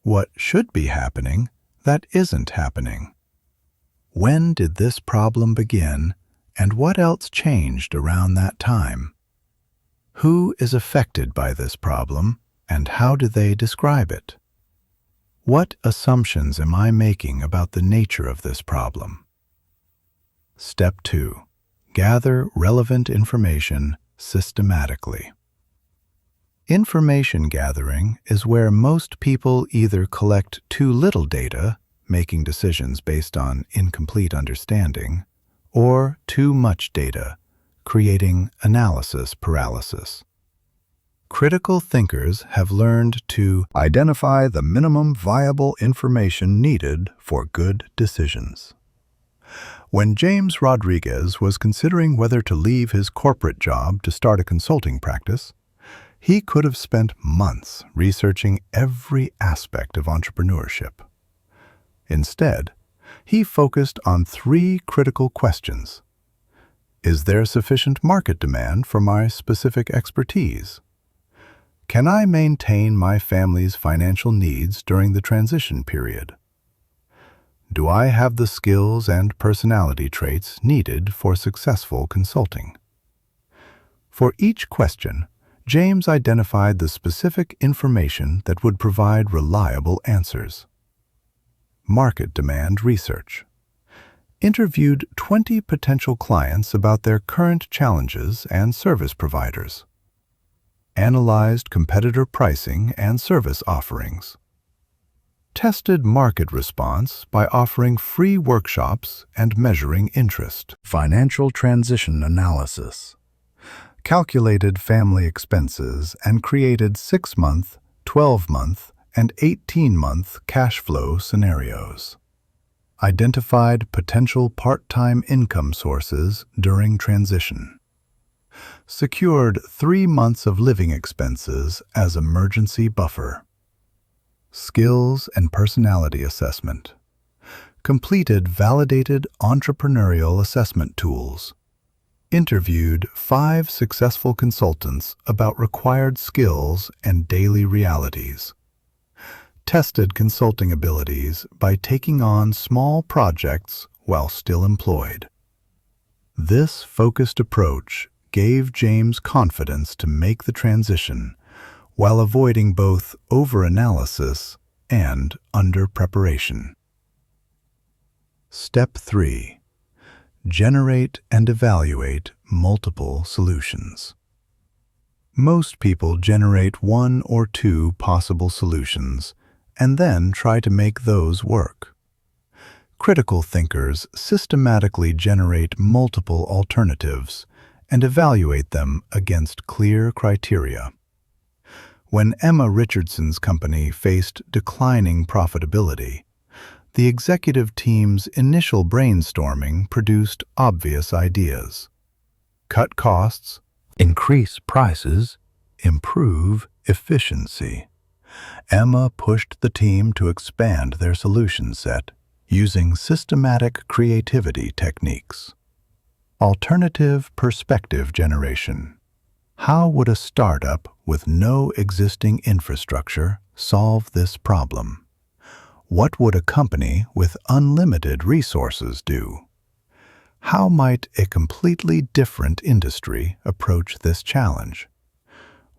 What should be happening that isn't happening? When did this problem begin, and what else changed around that time? Who is affected by this problem, and how do they describe it? What assumptions am I making about the nature of this problem? Step 2. Gather relevant information systematically. Information gathering is where most people either collect too little data, making decisions based on incomplete understanding, or too much data, creating analysis paralysis. Critical thinkers have learned to identify the minimum viable information needed for good decisions. When James Rodriguez was considering whether to leave his corporate job to start a consulting practice, he could have spent months researching every aspect of entrepreneurship. Instead, he focused on 3 critical questions. Is there sufficient market demand for my specific expertise? Can I maintain my family's financial needs during the transition period? Do I have the skills and personality traits needed for successful consulting? For each question, James identified the specific information that would provide reliable answers. Market demand research. Interviewed 20 potential clients about their current challenges and service providers. Analyzed competitor pricing and service offerings. Tested market response by offering free workshops and measuring interest. Financial transition analysis. Calculated family expenses and created 6-month, 12-month, and 18-month cash flow scenarios. Identified potential part-time income sources during transition. Secured 3 months of living expenses as emergency buffer. Skills and personality assessment. Completed validated entrepreneurial assessment tools. Interviewed 5 successful consultants about required skills and daily realities. Tested consulting abilities by taking on small projects while still employed. This focused approach gave James confidence to make the transition while avoiding both over-analysis and under-preparation. Step 3. Generate and evaluate multiple solutions. Most people generate 1 or 2 possible solutions and then try to make those work. Critical thinkers systematically generate multiple alternatives and evaluate them against clear criteria. When Emma Richardson's company faced declining profitability, the executive team's initial brainstorming produced obvious ideas. Cut costs, increase prices, improve efficiency. Emma pushed the team to expand their solution set using systematic creativity techniques. Alternative perspective generation. How would a startup with no existing infrastructure solve this problem? What would a company with unlimited resources do? How might a completely different industry approach this challenge?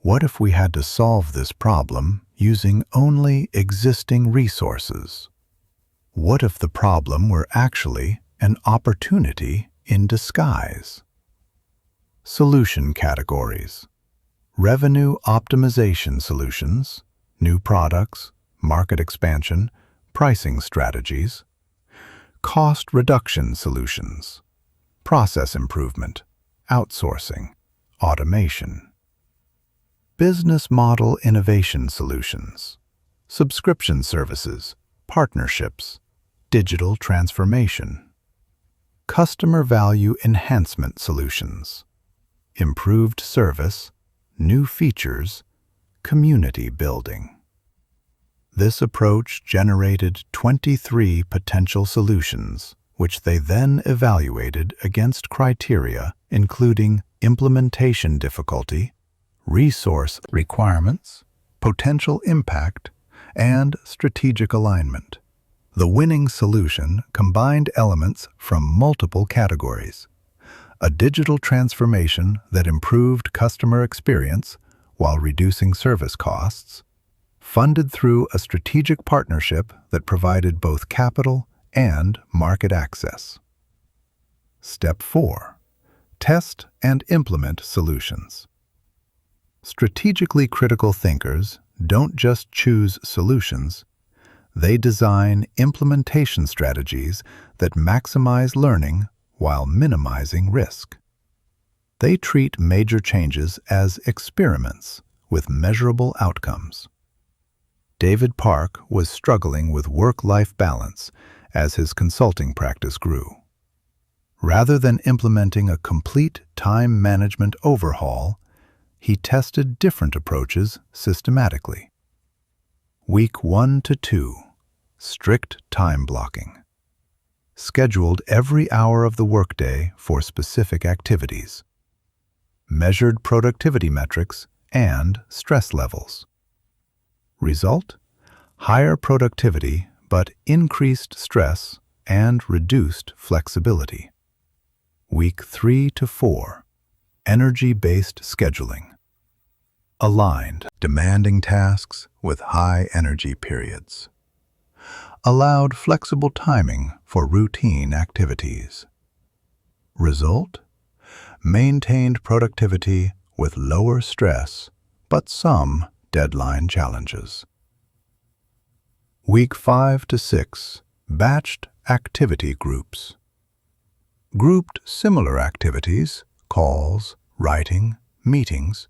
What if we had to solve this problem using only existing resources? What if the problem were actually an opportunity in disguise? Solution categories. Revenue optimization solutions, new products, market expansion, pricing strategies. Cost reduction solutions, process improvement, outsourcing, automation. Business model innovation solutions, subscription services, partnerships, digital transformation. Customer value enhancement solutions, improved service, new features, community building. This approach generated 23 potential solutions, which they then evaluated against criteria including implementation difficulty, resource requirements, potential impact, and strategic alignment. The winning solution combined elements from multiple categories. A digital transformation that improved customer experience while reducing service costs, funded through a strategic partnership that provided both capital and market access. Step 4. Test and implement solutions. Strategically critical thinkers don't just choose solutions, they design implementation strategies that maximize learning while minimizing risk. They treat major changes as experiments with measurable outcomes. David Park was struggling with work-life balance as his consulting practice grew. Rather than implementing a complete time management overhaul, he tested different approaches systematically. Week 1 to 2, strict time blocking. Scheduled every hour of the workday for specific activities. Measured productivity metrics and stress levels. Result: higher productivity but increased stress and reduced flexibility. Week 3 to 4. Energy-based scheduling. Aligned demanding tasks with high energy periods. Allowed flexible timing for routine activities. Result: maintained productivity with lower stress but some deadline challenges. Week 5 to 6. Batched activity groups. Grouped similar activities, calls, writing, meetings,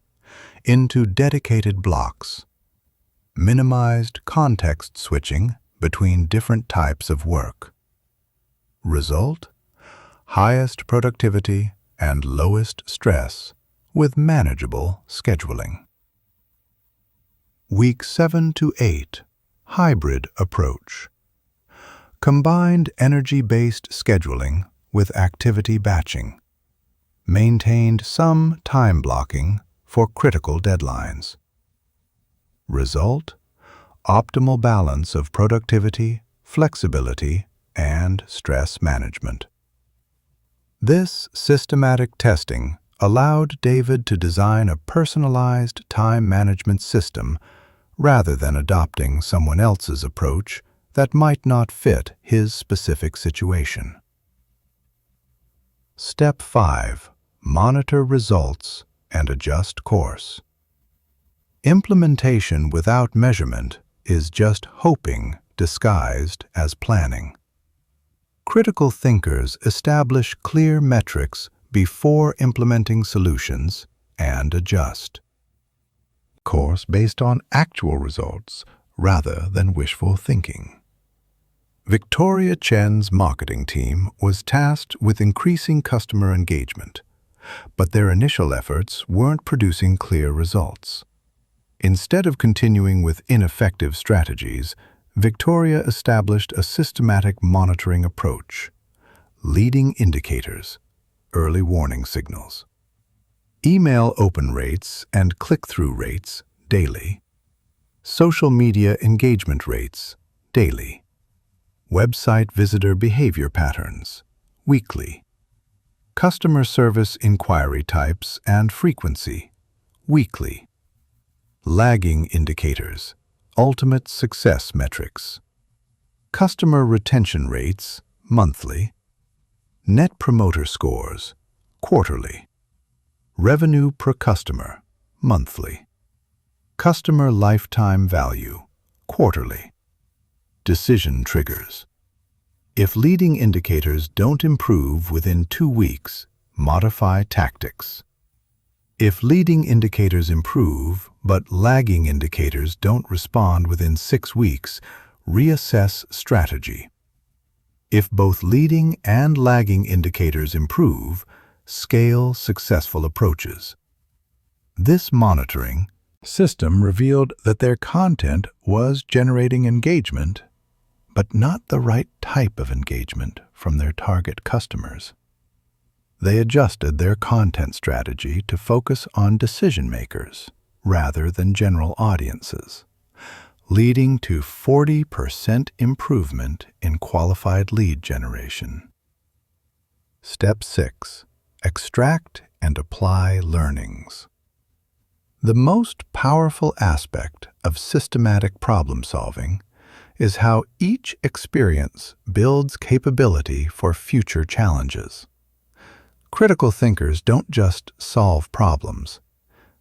into dedicated blocks. Minimized context switching between different types of work. Result: highest productivity and lowest stress with manageable scheduling. Week 7 to 8. Hybrid approach. Combined energy-based scheduling with activity batching. Maintained some time blocking for critical deadlines. Result: optimal balance of productivity, flexibility, and stress management. This systematic testing allowed David to design a personalized time management system rather than adopting someone else's approach that might not fit his specific situation. Step 5. Monitor results and adjust course. Implementation without measurement is just hoping disguised as planning. Critical thinkers establish clear metrics before implementing solutions and adjust. Course based on actual results rather than wishful thinking. Victoria Chen's marketing team was tasked with increasing customer engagement, but their initial efforts weren't producing clear results. Instead of continuing with ineffective strategies, Victoria established a systematic monitoring approach. Leading indicators, early warning signals. Email open rates and click-through rates, daily. Social media engagement rates, daily. Website visitor behavior patterns, weekly. Customer service inquiry types and frequency, weekly. Lagging indicators, ultimate success metrics. Customer retention rates, monthly. Net promoter scores, quarterly. Revenue per customer, monthly. Customer lifetime value, quarterly. Decision triggers. If leading indicators don't improve within 2 weeks, modify tactics. If leading indicators improve, but lagging indicators don't respond within 6 weeks, reassess strategy. If both leading and lagging indicators improve, scale successful approaches. This monitoring system revealed that their content was generating engagement, but not the right type of engagement from their target customers. They adjusted their content strategy to focus on decision makers rather than general audiences, leading to 40% improvement in qualified lead generation. Step 6. Extract and apply learnings. The most powerful aspect of systematic problem solving is how each experience builds capability for future challenges. Critical thinkers don't just solve problems.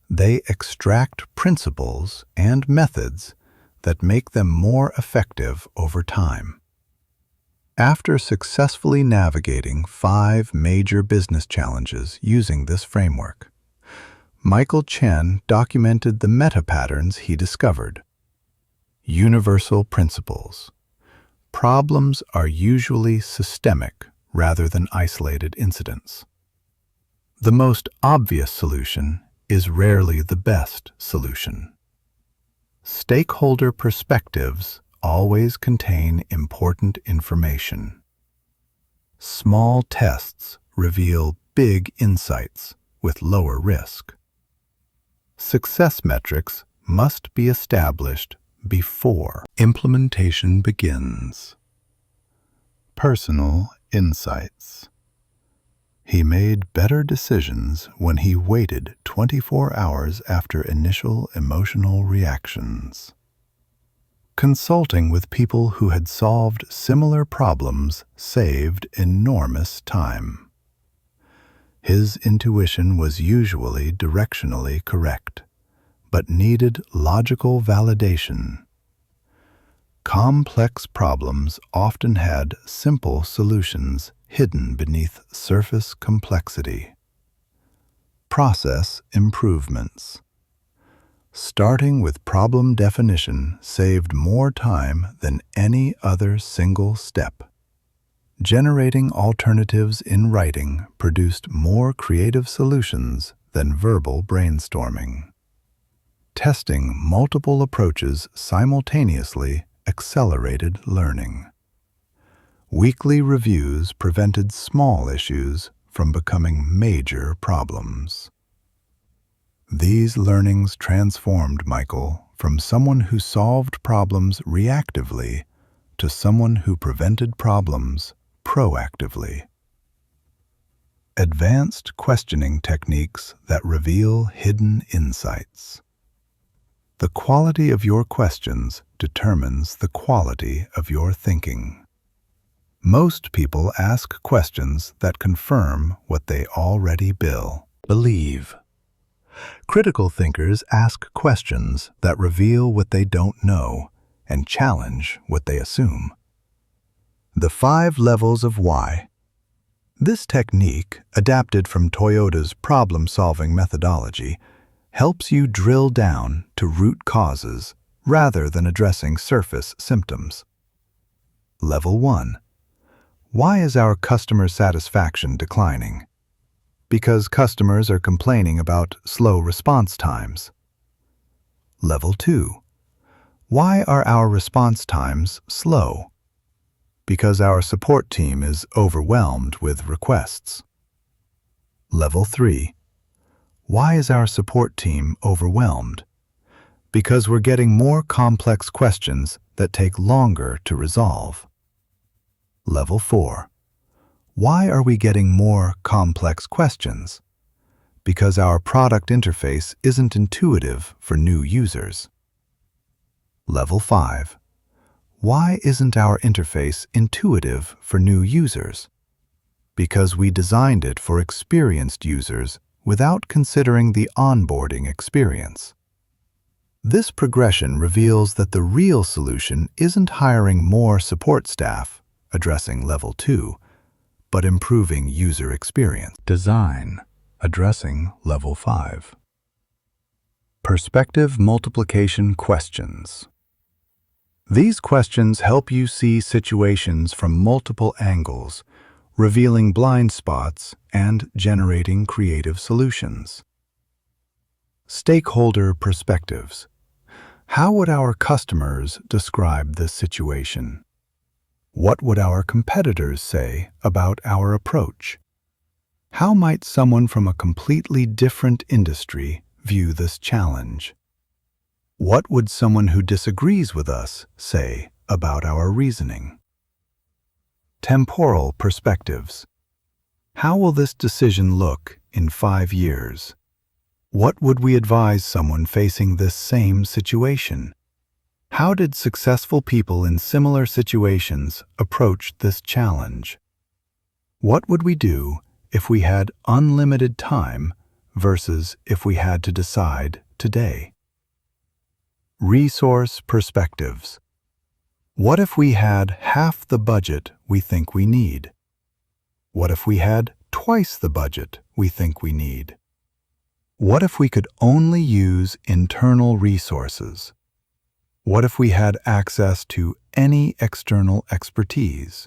They extract principles and methods that make them more effective over time. After successfully navigating 5 major business challenges using this framework, Michael Chen documented the meta-patterns he discovered. Universal principles. Problems are usually systemic rather than isolated incidents. The most obvious solution is rarely the best solution. Stakeholder perspectives always contain important information. Small tests reveal big insights with lower risk. Success metrics must be established before implementation begins. Personal insights. He made better decisions when he waited 24 hours after initial emotional reactions. Consulting with people who had solved similar problems saved enormous time. His intuition was usually directionally correct, but needed logical validation. Complex problems often had simple solutions hidden beneath surface complexity. Process improvements. Starting with problem definition saved more time than any other single step. Generating alternatives in writing produced more creative solutions than verbal brainstorming. Testing multiple approaches simultaneously accelerated learning. Weekly reviews prevented small issues from becoming major problems. These learnings transformed Michael from someone who solved problems reactively to someone who prevented problems proactively. Advanced questioning techniques that reveal hidden insights. The quality of your questions determines the quality of your thinking. Most people ask questions that confirm what they already believe. Critical thinkers ask questions that reveal what they don't know and challenge what they assume. The 5 levels of why. This technique, adapted from Toyota's problem-solving methodology, helps you drill down to root causes rather than addressing surface symptoms. Level 1. Why is our customer satisfaction declining? Because customers are complaining about slow response times. Level 2. Why are our response times slow? Because our support team is overwhelmed with requests. Level 3. Why is our support team overwhelmed? Because we're getting more complex questions that take longer to resolve. Level 4. Why are we getting more complex questions? Because our product interface isn't intuitive for new users. Level 5. Why isn't our interface intuitive for new users? Because we designed it for experienced users without considering the onboarding experience. This progression reveals that the real solution isn't hiring more support staff, addressing Level 2, but improving user experience. Design, addressing Level 5. Perspective multiplication questions. These questions help you see situations from multiple angles, revealing blind spots and generating creative solutions. Stakeholder perspectives. How would our customers describe this situation? What would our competitors say about our approach? How might someone from a completely different industry view this challenge? What would someone who disagrees with us say about our reasoning? Temporal perspectives. How will this decision look in 5 years? What would we advise someone facing this same situation? How did successful people in similar situations approach this challenge? What would we do if we had unlimited time versus if we had to decide today? Resource perspectives. What if we had half the budget we think we need? What if we had twice the budget we think we need? What if we could only use internal resources? What if we had access to any external expertise?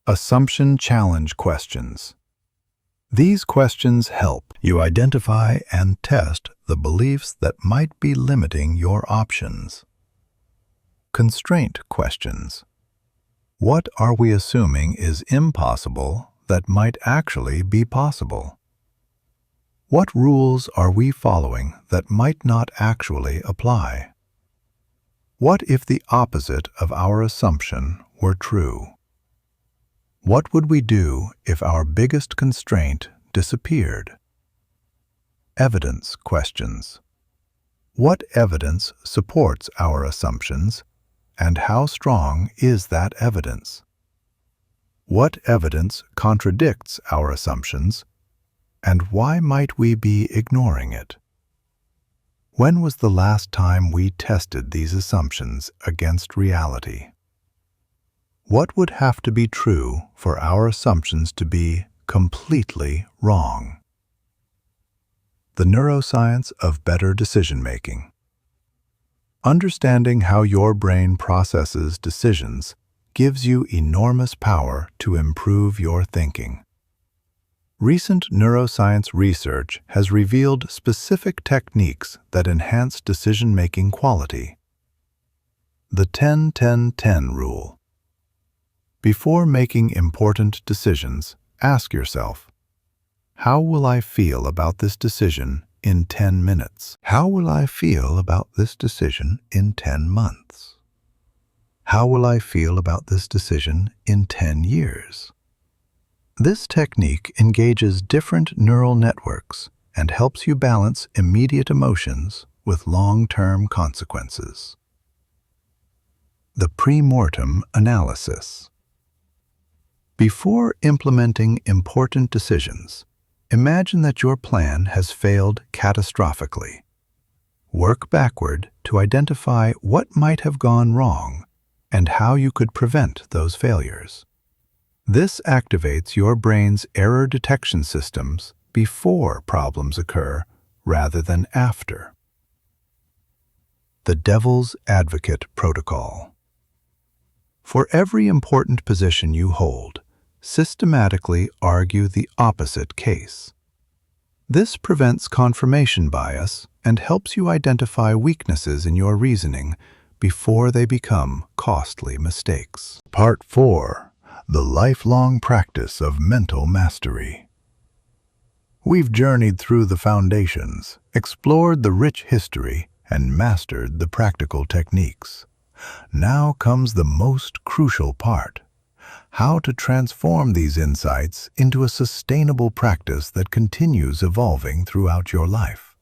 Assumption challenge questions. These questions help you identify and test the beliefs that might be limiting your options. Constraint questions. What are we assuming is impossible that might actually be possible? What rules are we following that might not actually apply? What if the opposite of our assumption were true? What would we do if our biggest constraint disappeared? Evidence questions. What evidence supports our assumptions, and how strong is that evidence? What evidence contradicts our assumptions, and why might we be ignoring it? When was the last time we tested these assumptions against reality? What would have to be true for our assumptions to be completely wrong? The neuroscience of better decision-making. Understanding how your brain processes decisions gives you enormous power to improve your thinking. Recent neuroscience research has revealed specific techniques that enhance decision-making quality. The 10-10-10 rule. Before making important decisions, ask yourself, how will I feel about this decision in 10 minutes? How will I feel about this decision in 10 months? How will I feel about this decision in 10 years? This technique engages different neural networks and helps you balance immediate emotions with long-term consequences. The pre-mortem analysis. Before implementing important decisions, imagine that your plan has failed catastrophically. Work backward to identify what might have gone wrong and how you could prevent those failures. This activates your brain's error detection systems before problems occur rather than after. The Devil's Advocate Protocol. For every important position you hold, systematically argue the opposite case. This prevents confirmation bias and helps you identify weaknesses in your reasoning before they become costly mistakes. Part 4. The lifelong practice of mental mastery. We've journeyed through the foundations, explored the rich history, and mastered the practical techniques. Now comes the most crucial part: how to transform these insights into a sustainable practice that continues evolving throughout your life.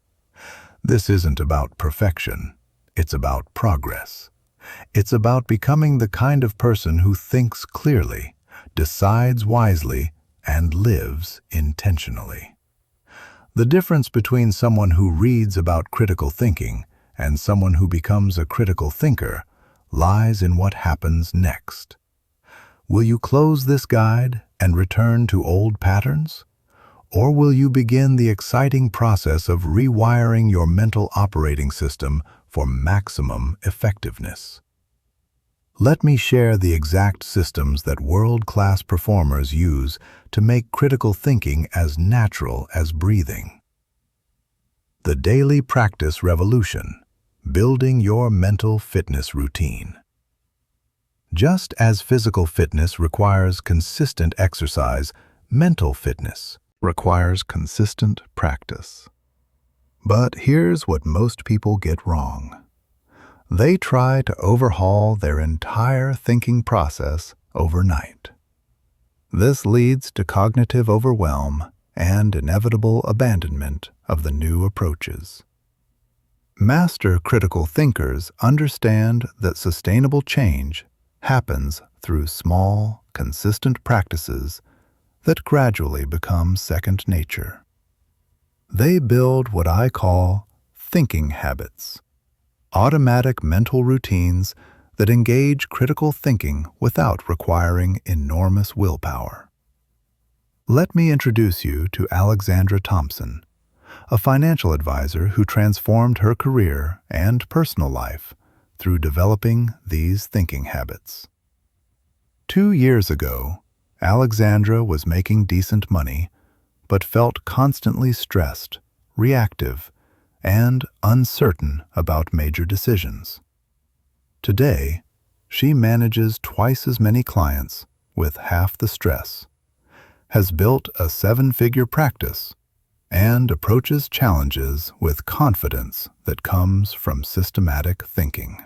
This isn't about perfection, it's about progress. It's about becoming the kind of person who thinks clearly, decides wisely, and lives intentionally. The difference between someone who reads about critical thinking and someone who becomes a critical thinker lies in what happens next. Will you close this guide and return to old patterns? Or will you begin the exciting process of rewiring your mental operating system for maximum effectiveness? Let me share the exact systems that world-class performers use to make critical thinking as natural as breathing. The Daily Practice Revolution: Building Your Mental Fitness Routine. Just as physical fitness requires consistent exercise, mental fitness requires consistent practice. But here's what most people get wrong. They try to overhaul their entire thinking process overnight. This leads to cognitive overwhelm and inevitable abandonment of the new approaches. Master critical thinkers understand that sustainable change happens through small, consistent practices that gradually become second nature. They build what I call thinking habits, automatic mental routines that engage critical thinking without requiring enormous willpower. Let me introduce you to Alexandra Thompson, a financial advisor who transformed her career and personal life through developing these thinking habits. 2 years ago, Alexandra was making decent money, but felt constantly stressed, reactive, and uncertain about major decisions. Today, she manages twice as many clients with half the stress, has built a 7-figure practice, and approaches challenges with confidence that comes from systematic thinking.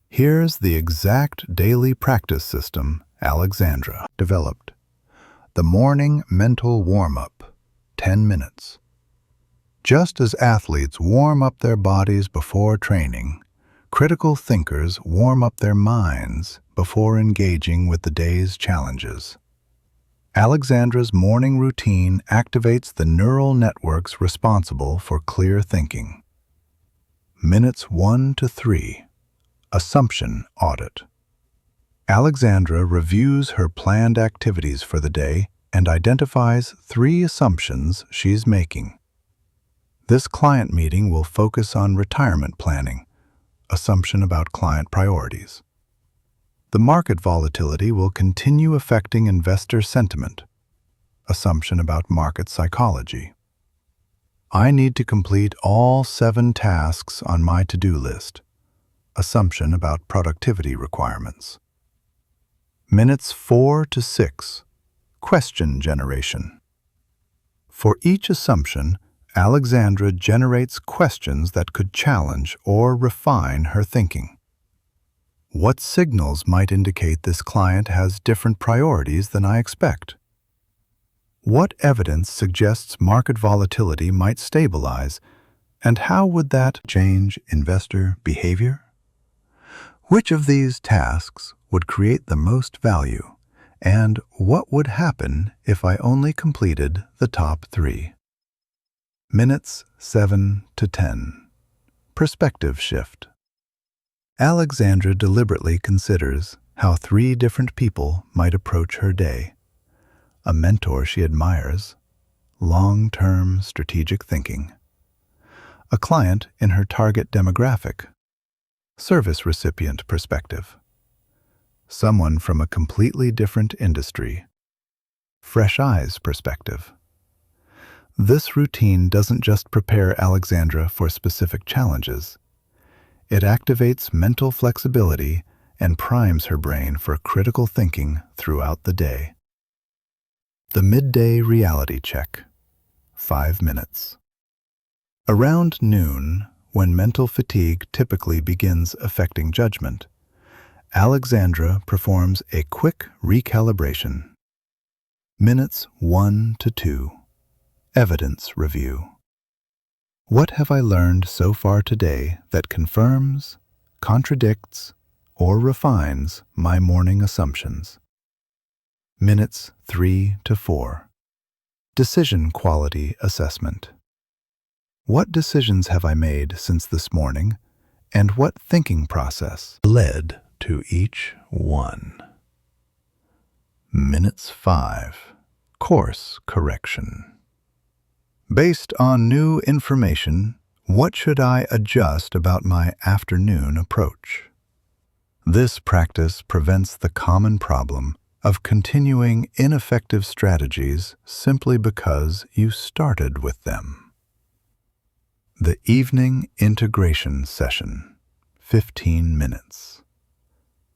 Here's the exact daily practice system Alexandra developed. The morning mental warm-up, 10 minutes. Just as athletes warm up their bodies before training, critical thinkers warm up their minds before engaging with the day's challenges. Alexandra's morning routine activates the neural networks responsible for clear thinking. Minutes 1 to 3. Assumption audit. Alexandra reviews her planned activities for the day and identifies 3 assumptions she's making. This client meeting will focus on retirement planning, assumption about client priorities. The market volatility will continue affecting investor sentiment, assumption about market psychology. I need to complete all 7 tasks on my to-do list, assumption about productivity requirements. Minutes 4 to 6. Question generation. For each assumption, Alexandra generates questions that could challenge or refine her thinking. What signals might indicate this client has different priorities than I expect? What evidence suggests market volatility might stabilize, and how would that change investor behavior? Which of these tasks would create the most value, and what would happen if I only completed the top 3? Minutes 7 to 10. Perspective shift. Alexandra deliberately considers how 3 different people might approach her day. A mentor she admires, long-term strategic thinking. A client in her target demographic, service recipient perspective. Someone from a completely different industry, fresh eyes perspective. This routine doesn't just prepare Alexandra for specific challenges. It activates mental flexibility and primes her brain for critical thinking throughout the day. The midday reality check, 5 minutes. Around noon, when mental fatigue typically begins affecting judgment, Alexandra performs a quick recalibration. Minutes 1 to 2. Evidence review. What have I learned so far today that confirms, contradicts, or refines my morning assumptions? Minutes 3 to 4. Decision quality assessment. What decisions have I made since this morning, and what thinking process led to each one? Minutes 5. Course correction. Based on new information, what should I adjust about my afternoon approach? This practice prevents the common problem of continuing ineffective strategies simply because you started with them. The evening integration session, 15 minutes.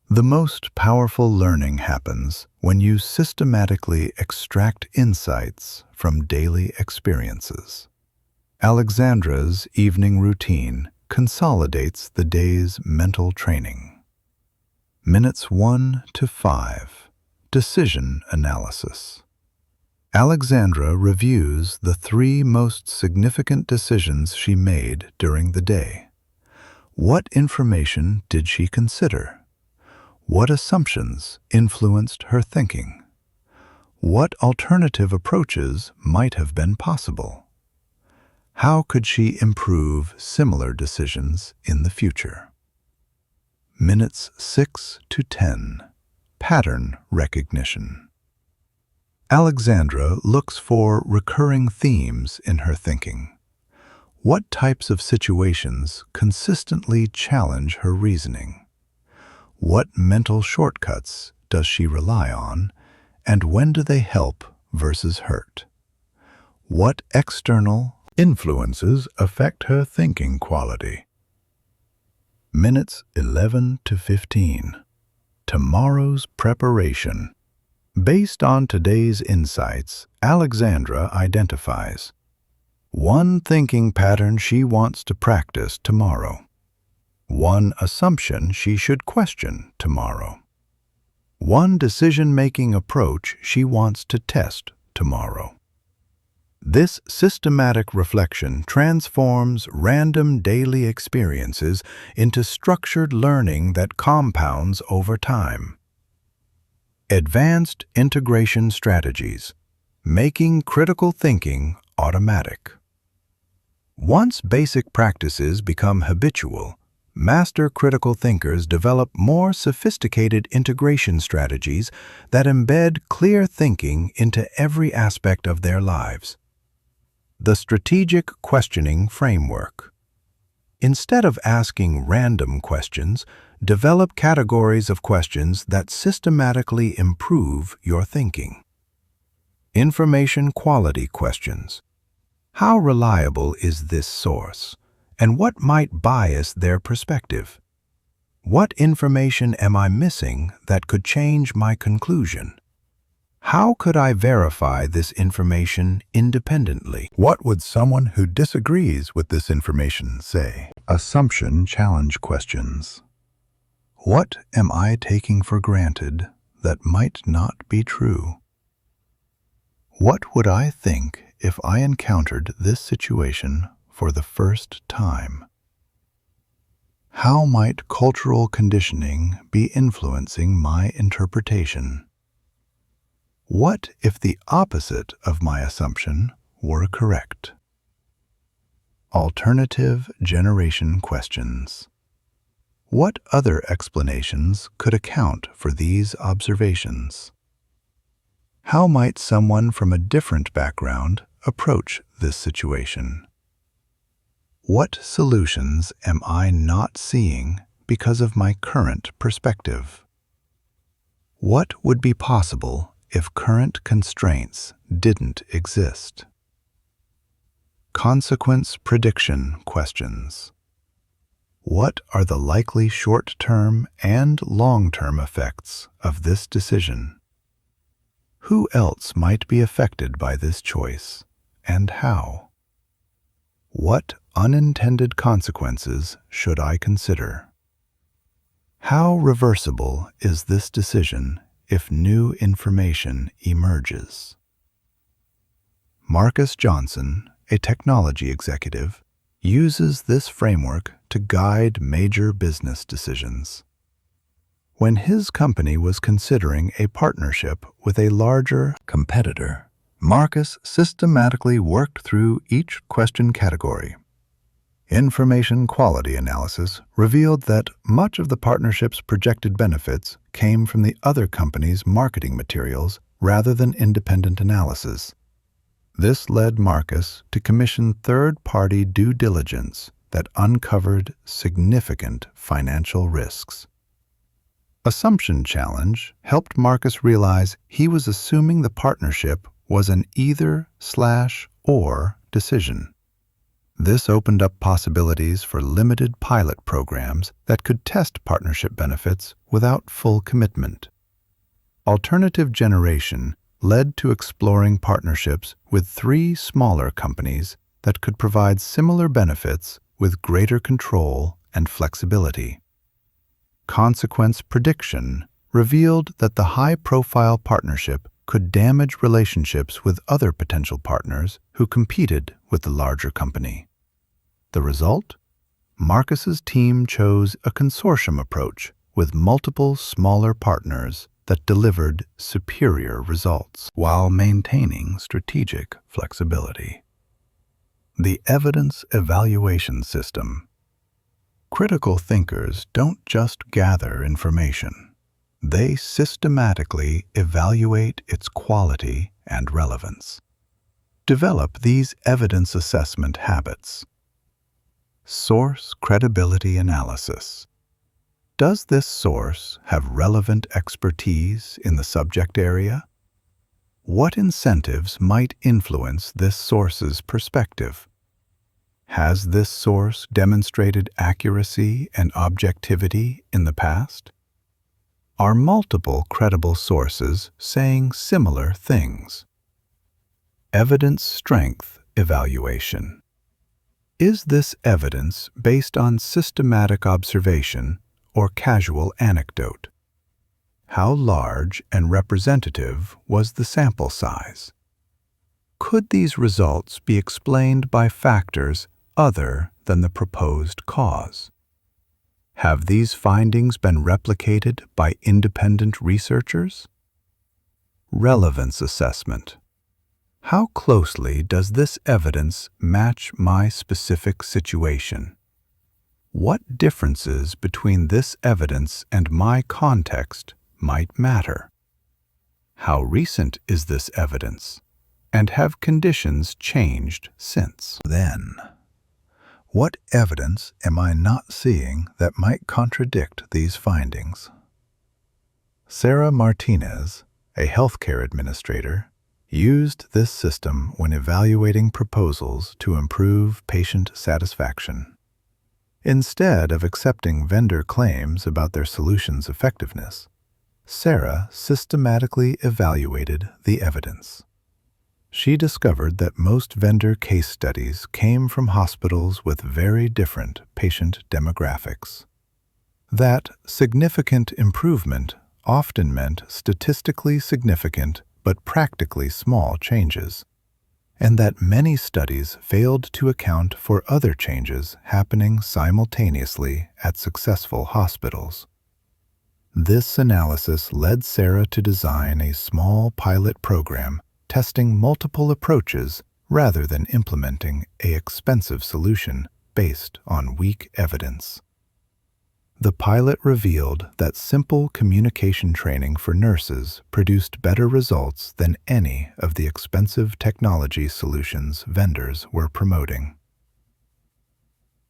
The most powerful learning happens when you systematically extract insights from daily experiences. Alexandra's evening routine consolidates the day's mental training. Minutes 1 to 5. Decision analysis. Alexandra reviews the 3 most significant decisions she made during the day. What information did she consider? What assumptions influenced her thinking? What alternative approaches might have been possible? How could she improve similar decisions in the future? Minutes 6 to 10. Pattern recognition. Alexandra looks for recurring themes in her thinking. What types of situations consistently challenge her reasoning? What mental shortcuts does she rely on, and when do they help versus hurt? What external influences affect her thinking quality? Minutes 11 to 15. Tomorrow's preparation. Based on today's insights, Alexandra identifies One thinking pattern she wants to practice tomorrow. One assumption she should question tomorrow. One decision-making approach she wants to test tomorrow. This systematic reflection transforms random daily experiences into structured learning that compounds over time. Advanced integration strategies, making critical thinking automatic. Once basic practices become habitual, master critical thinkers develop more sophisticated integration strategies that embed clear thinking into every aspect of their lives. The strategic questioning framework. Instead of asking random questions, develop categories of questions that systematically improve your thinking. Information quality questions. How reliable is this source, and what might bias their perspective? What information am I missing that could change my conclusion? How could I verify this information independently? What would someone who disagrees with this information say? Assumption challenge questions. What am I taking for granted that might not be true? What would I think if I encountered this situation for the first time? How might cultural conditioning be influencing my interpretation? What if the opposite of my assumption were correct? Alternative generation questions. What other explanations could account for these observations? How might someone from a different background approach this situation? What solutions am I not seeing because of my current perspective? What would be possible if current constraints didn't exist? Consequence prediction questions. What are the likely short-term and long-term effects of this decision? Who else might be affected by this choice, and how? What unintended consequences should I consider? How reversible is this decision if new information emerges? Marcus Johnson, a technology executive, uses this framework to guide major business decisions. When his company was considering a partnership with a larger competitor, Marcus systematically worked through each question category. Information quality analysis revealed that much of the partnership's projected benefits came from the other company's marketing materials rather than independent analysis. This led Marcus to commission third-party due diligence that uncovered significant financial risks. Assumption challenge helped Marcus realize he was assuming the partnership was an either/or decision. This opened up possibilities for limited pilot programs that could test partnership benefits without full commitment. Alternative generation led to exploring partnerships with 3 smaller companies that could provide similar benefits with greater control and flexibility. Consequence prediction revealed that the high-profile partnership could damage relationships with other potential partners who competed with the larger company. The result? Marcus's team chose a consortium approach with multiple smaller partners that delivered superior results while maintaining strategic flexibility. The evidence evaluation system. Critical thinkers don't just gather information. They systematically evaluate its quality and relevance. Develop these evidence assessment habits. Source credibility analysis. Does this source have relevant expertise in the subject area? What incentives might influence this source's perspective? Has this source demonstrated accuracy and objectivity in the past? Are multiple credible sources saying similar things? Evidence strength evaluation. Is this evidence based on systematic observation or casual anecdote? How large and representative was the sample size? Could these results be explained by factors other than the proposed cause? Have these findings been replicated by independent researchers? Relevance assessment. How closely does this evidence match my specific situation? What differences between this evidence and my context might matter? How recent is this evidence? And have conditions changed since then? What evidence am I not seeing that might contradict these findings? Sarah Martinez, a healthcare administrator, used this system when evaluating proposals to improve patient satisfaction. Instead of accepting vendor claims about their solution's effectiveness, Sarah systematically evaluated the evidence. She discovered that most vendor case studies came from hospitals with very different patient demographics. That significant improvement often meant statistically significant but practically small changes, and that many studies failed to account for other changes happening simultaneously at successful hospitals. This analysis led Sarah to design a small pilot program testing multiple approaches rather than implementing an expensive solution based on weak evidence. The pilot revealed that simple communication training for nurses produced better results than any of the expensive technology solutions vendors were promoting.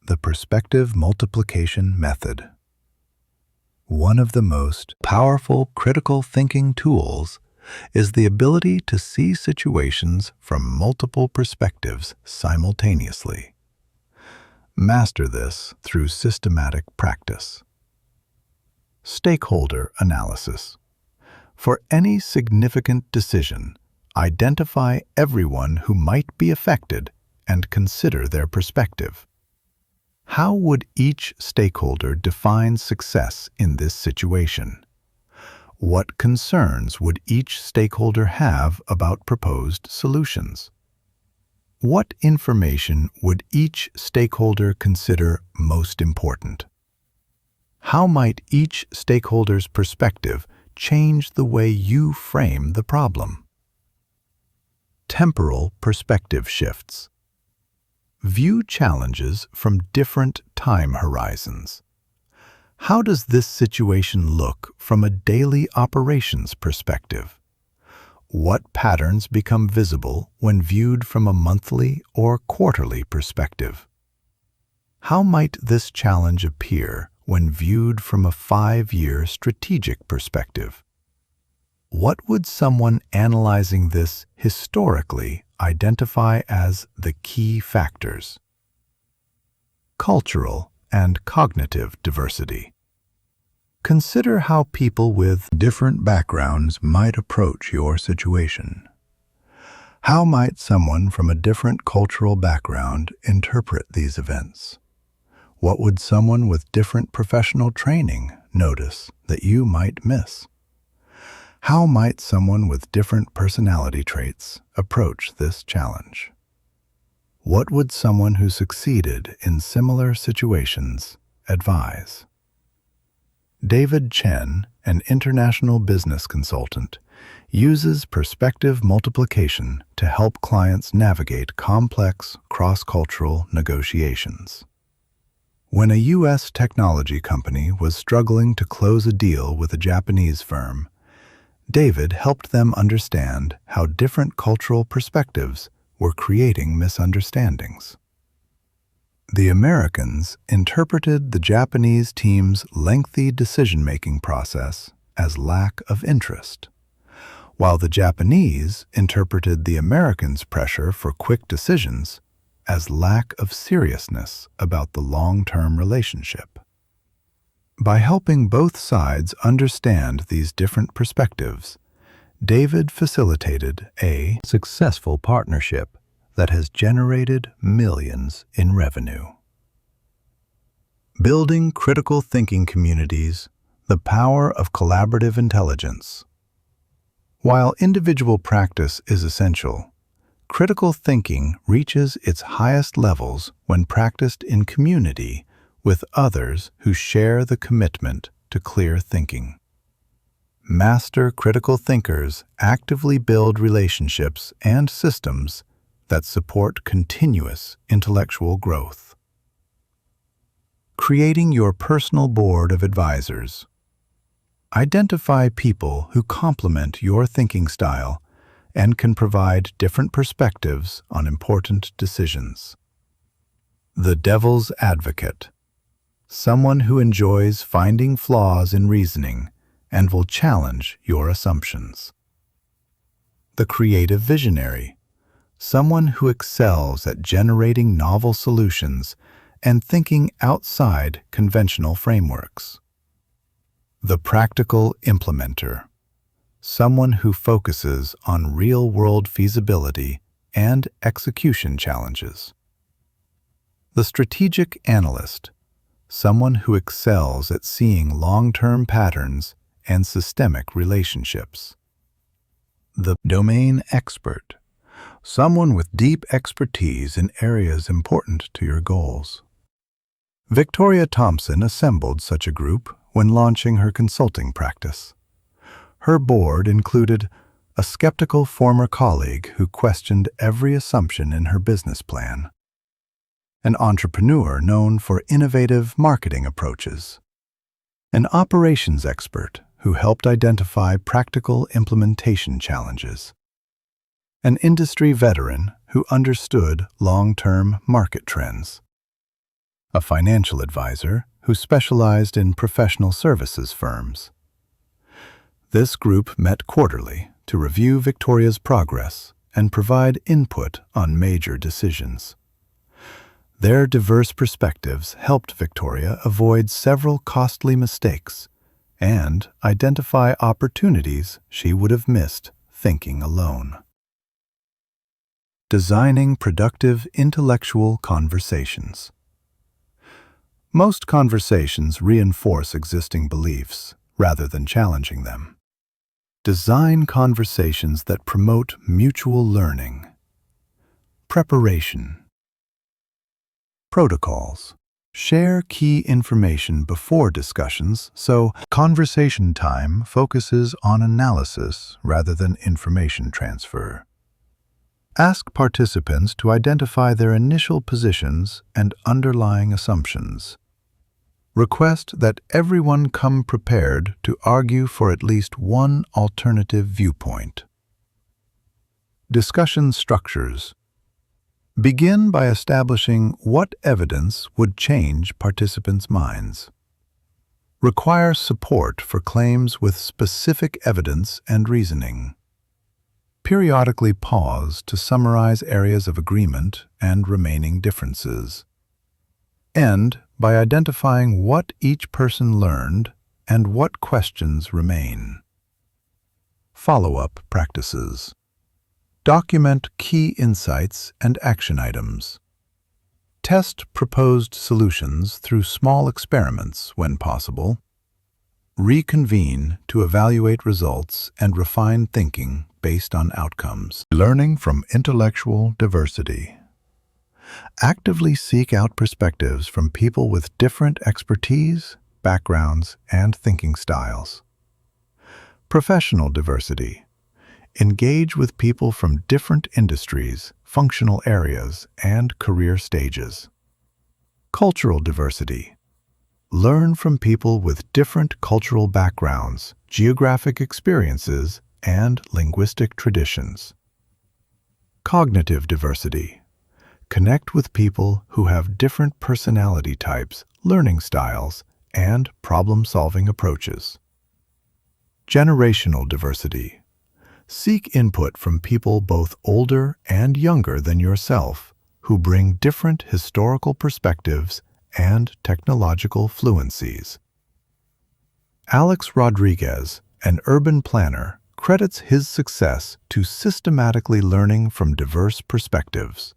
The perspective multiplication method. One of the most powerful critical thinking tools is the ability to see situations from multiple perspectives simultaneously. Master this through systematic practice. Stakeholder analysis. For any significant decision, identify everyone who might be affected and consider their perspective. How would each stakeholder define success in this situation? What concerns would each stakeholder have about proposed solutions? What information would each stakeholder consider most important? How might each stakeholder's perspective change the way you frame the problem? Temporal perspective shifts. View challenges from different time horizons. How does this situation look from a daily operations perspective? What patterns become visible when viewed from a monthly or quarterly perspective? How might this challenge appear when viewed from a 5-year strategic perspective? What would someone analyzing this historically identify as the key factors? Cultural and cognitive diversity. Consider how people with different backgrounds might approach your situation. How might someone from a different cultural background interpret these events? What would someone with different professional training notice that you might miss? How might someone with different personality traits approach this challenge? What would someone who succeeded in similar situations advise? David Chen, an international business consultant, uses perspective multiplication to help clients navigate complex cross-cultural negotiations. When a U.S. technology company was struggling to close a deal with a Japanese firm, David helped them understand how different cultural perspectives were creating misunderstandings. The Americans interpreted the Japanese team's lengthy decision-making process as lack of interest, while the Japanese interpreted the Americans' pressure for quick decisions as lack of seriousness about the long-term relationship. By helping both sides understand these different perspectives, David facilitated a successful partnership that has generated millions in revenue. Building critical thinking communities, the power of collaborative intelligence. While individual practice is essential, critical thinking reaches its highest levels when practiced in community with others who share the commitment to clear thinking. Master critical thinkers actively build relationships and systems that support continuous intellectual growth. Creating your personal board of advisors. Identify people who complement your thinking style and can provide different perspectives on important decisions. The devil's advocate. Someone who enjoys finding flaws in reasoning and will challenge your assumptions. The creative visionary. Someone who excels at generating novel solutions and thinking outside conventional frameworks. The practical implementer. Someone who focuses on real-world feasibility and execution challenges. The strategic analyst. Someone who excels at seeing long-term patterns and systemic relationships. The domain expert. Someone with deep expertise in areas important to your goals. Victoria Thompson assembled such a group when launching her consulting practice. Her board included a skeptical former colleague who questioned every assumption in her business plan, an entrepreneur known for innovative marketing approaches, an operations expert who helped identify practical implementation challenges, an industry veteran who understood long-term market trends, a financial advisor who specialized in professional services firms. This group met quarterly to review Victoria's progress and provide input on major decisions. Their diverse perspectives helped Victoria avoid several costly mistakes and identify opportunities she would have missed thinking alone. Designing productive intellectual conversations. Most conversations reinforce existing beliefs rather than challenging them. Design conversations that promote mutual learning. Preparation. Protocols. Share key information before discussions so conversation time focuses on analysis rather than information transfer. Ask participants to identify their initial positions and underlying assumptions. Request that everyone come prepared to argue for at least one alternative viewpoint. Discussion structures. Begin by establishing what evidence would change participants' minds. Require support for claims with specific evidence and reasoning. Periodically pause to summarize areas of agreement and remaining differences. End by identifying what each person learned and what questions remain. Follow-up practices. Document key insights and action items. Test proposed solutions through small experiments when possible. Reconvene to evaluate results and refine thinking based on outcomes. Learning from intellectual diversity. Actively seek out perspectives from people with different expertise, backgrounds, and thinking styles. Professional diversity. Engage with people from different industries, functional areas, and career stages. Cultural diversity. Learn from people with different cultural backgrounds, geographic experiences, and linguistic traditions. Cognitive diversity. Connect with people who have different personality types, learning styles, and problem-solving approaches. Generational diversity. Seek input from people both older and younger than yourself who bring different historical perspectives and technological fluencies. Alex Rodriguez, an urban planner, credits his success to systematically learning from diverse perspectives.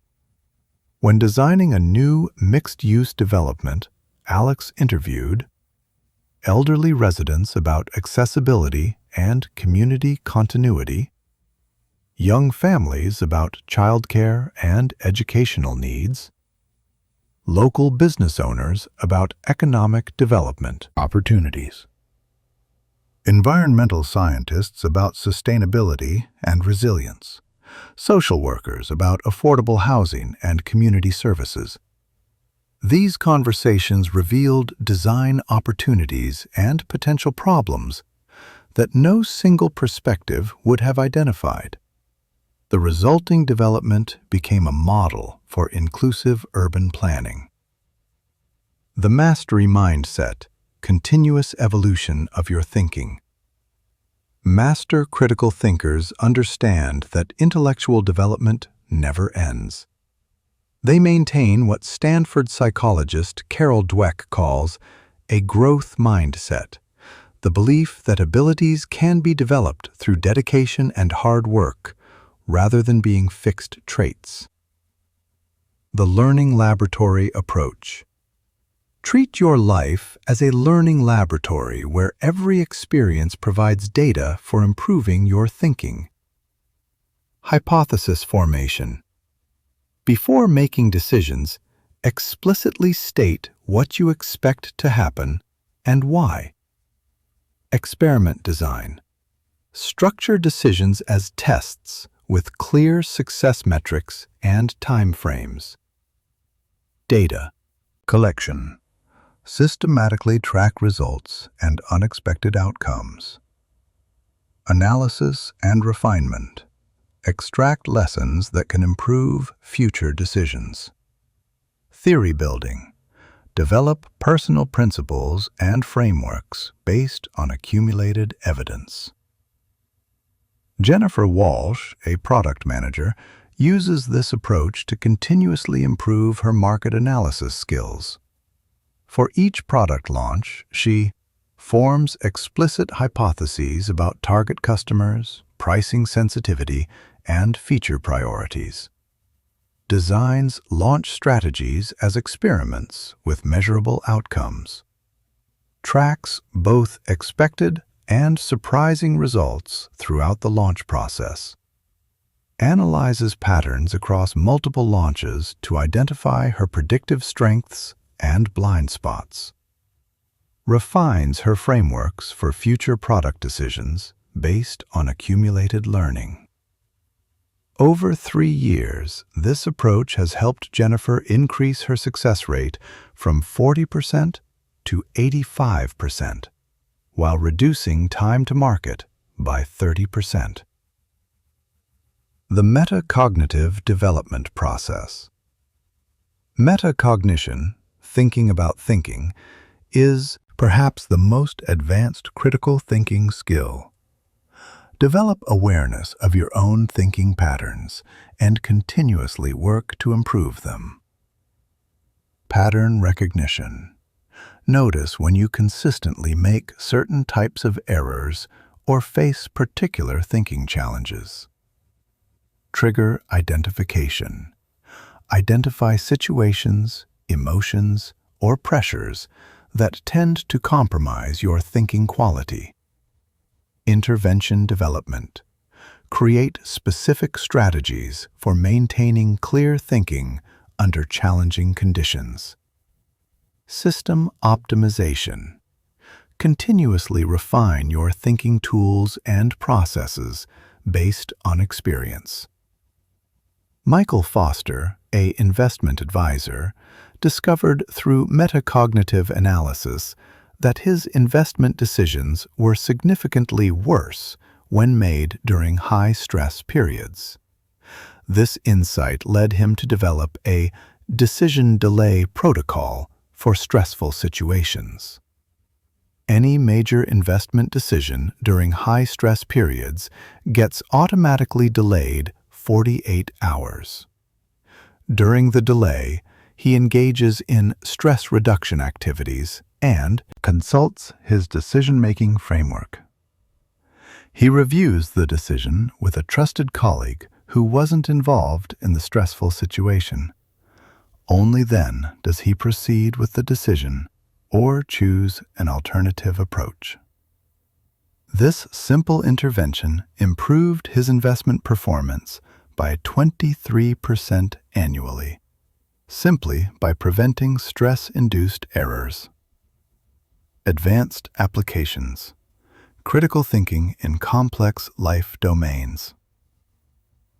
When designing a new mixed-use development, Alex interviewed elderly residents about accessibility and community continuity, young families about childcare and educational needs, local business owners about economic development opportunities, environmental scientists about sustainability and resilience, social workers about affordable housing and community services. These conversations revealed design opportunities and potential problems that no single perspective would have identified. The resulting development became a model for inclusive urban planning. The mastery mindset, continuous evolution of your thinking. Master critical thinkers understand that intellectual development never ends. They maintain what Stanford psychologist Carol Dweck calls a growth mindset, the belief that abilities can be developed through dedication and hard work, rather than being fixed traits. The learning laboratory approach. Treat your life as a learning laboratory where every experience provides data for improving your thinking. Hypothesis formation. Before making decisions, explicitly state what you expect to happen and why. Experiment design. Structure decisions as tests with clear success metrics and time frames. Data collection. Systematically track results and unexpected outcomes. Analysis and refinement. Extract lessons that can improve future decisions. Theory building. Develop personal principles and frameworks based on accumulated evidence. Jennifer Walsh, a product manager, uses this approach to continuously improve her market analysis skills. For each product launch, she forms explicit hypotheses about target customers, pricing sensitivity, and feature priorities. Designs launch strategies as experiments with measurable outcomes. Tracks both expected and surprising results throughout the launch process. Analyzes patterns across multiple launches to identify her predictive strengths and blind spots. Refines her frameworks for future product decisions based on accumulated learning. Over 3 years, this approach has helped Jennifer increase her success rate from 40% to 85%, while reducing time to market by 30%. The metacognitive development process. Metacognition, thinking about thinking, is perhaps the most advanced critical thinking skill. Develop awareness of your own thinking patterns and continuously work to improve them. Pattern recognition. Notice when you consistently make certain types of errors or face particular thinking challenges. Trigger identification. Identify situations, emotions, or pressures that tend to compromise your thinking quality. Intervention development. Create specific strategies for maintaining clear thinking under challenging conditions. System optimization. Continuously refine your thinking tools and processes based on experience. Michael Foster, an investment advisor, discovered through metacognitive analysis that his investment decisions were significantly worse when made during high-stress periods. This insight led him to develop a decision delay protocol for stressful situations. Any major investment decision during high-stress periods gets automatically delayed 48 hours. During the delay, he engages in stress reduction activities and consults his decision-making framework. He reviews the decision with a trusted colleague who wasn't involved in the stressful situation. Only then does he proceed with the decision or choose an alternative approach. This simple intervention improved his investment performance by 23% annually, simply by preventing stress-induced errors. Advanced applications. Critical thinking in complex life domains.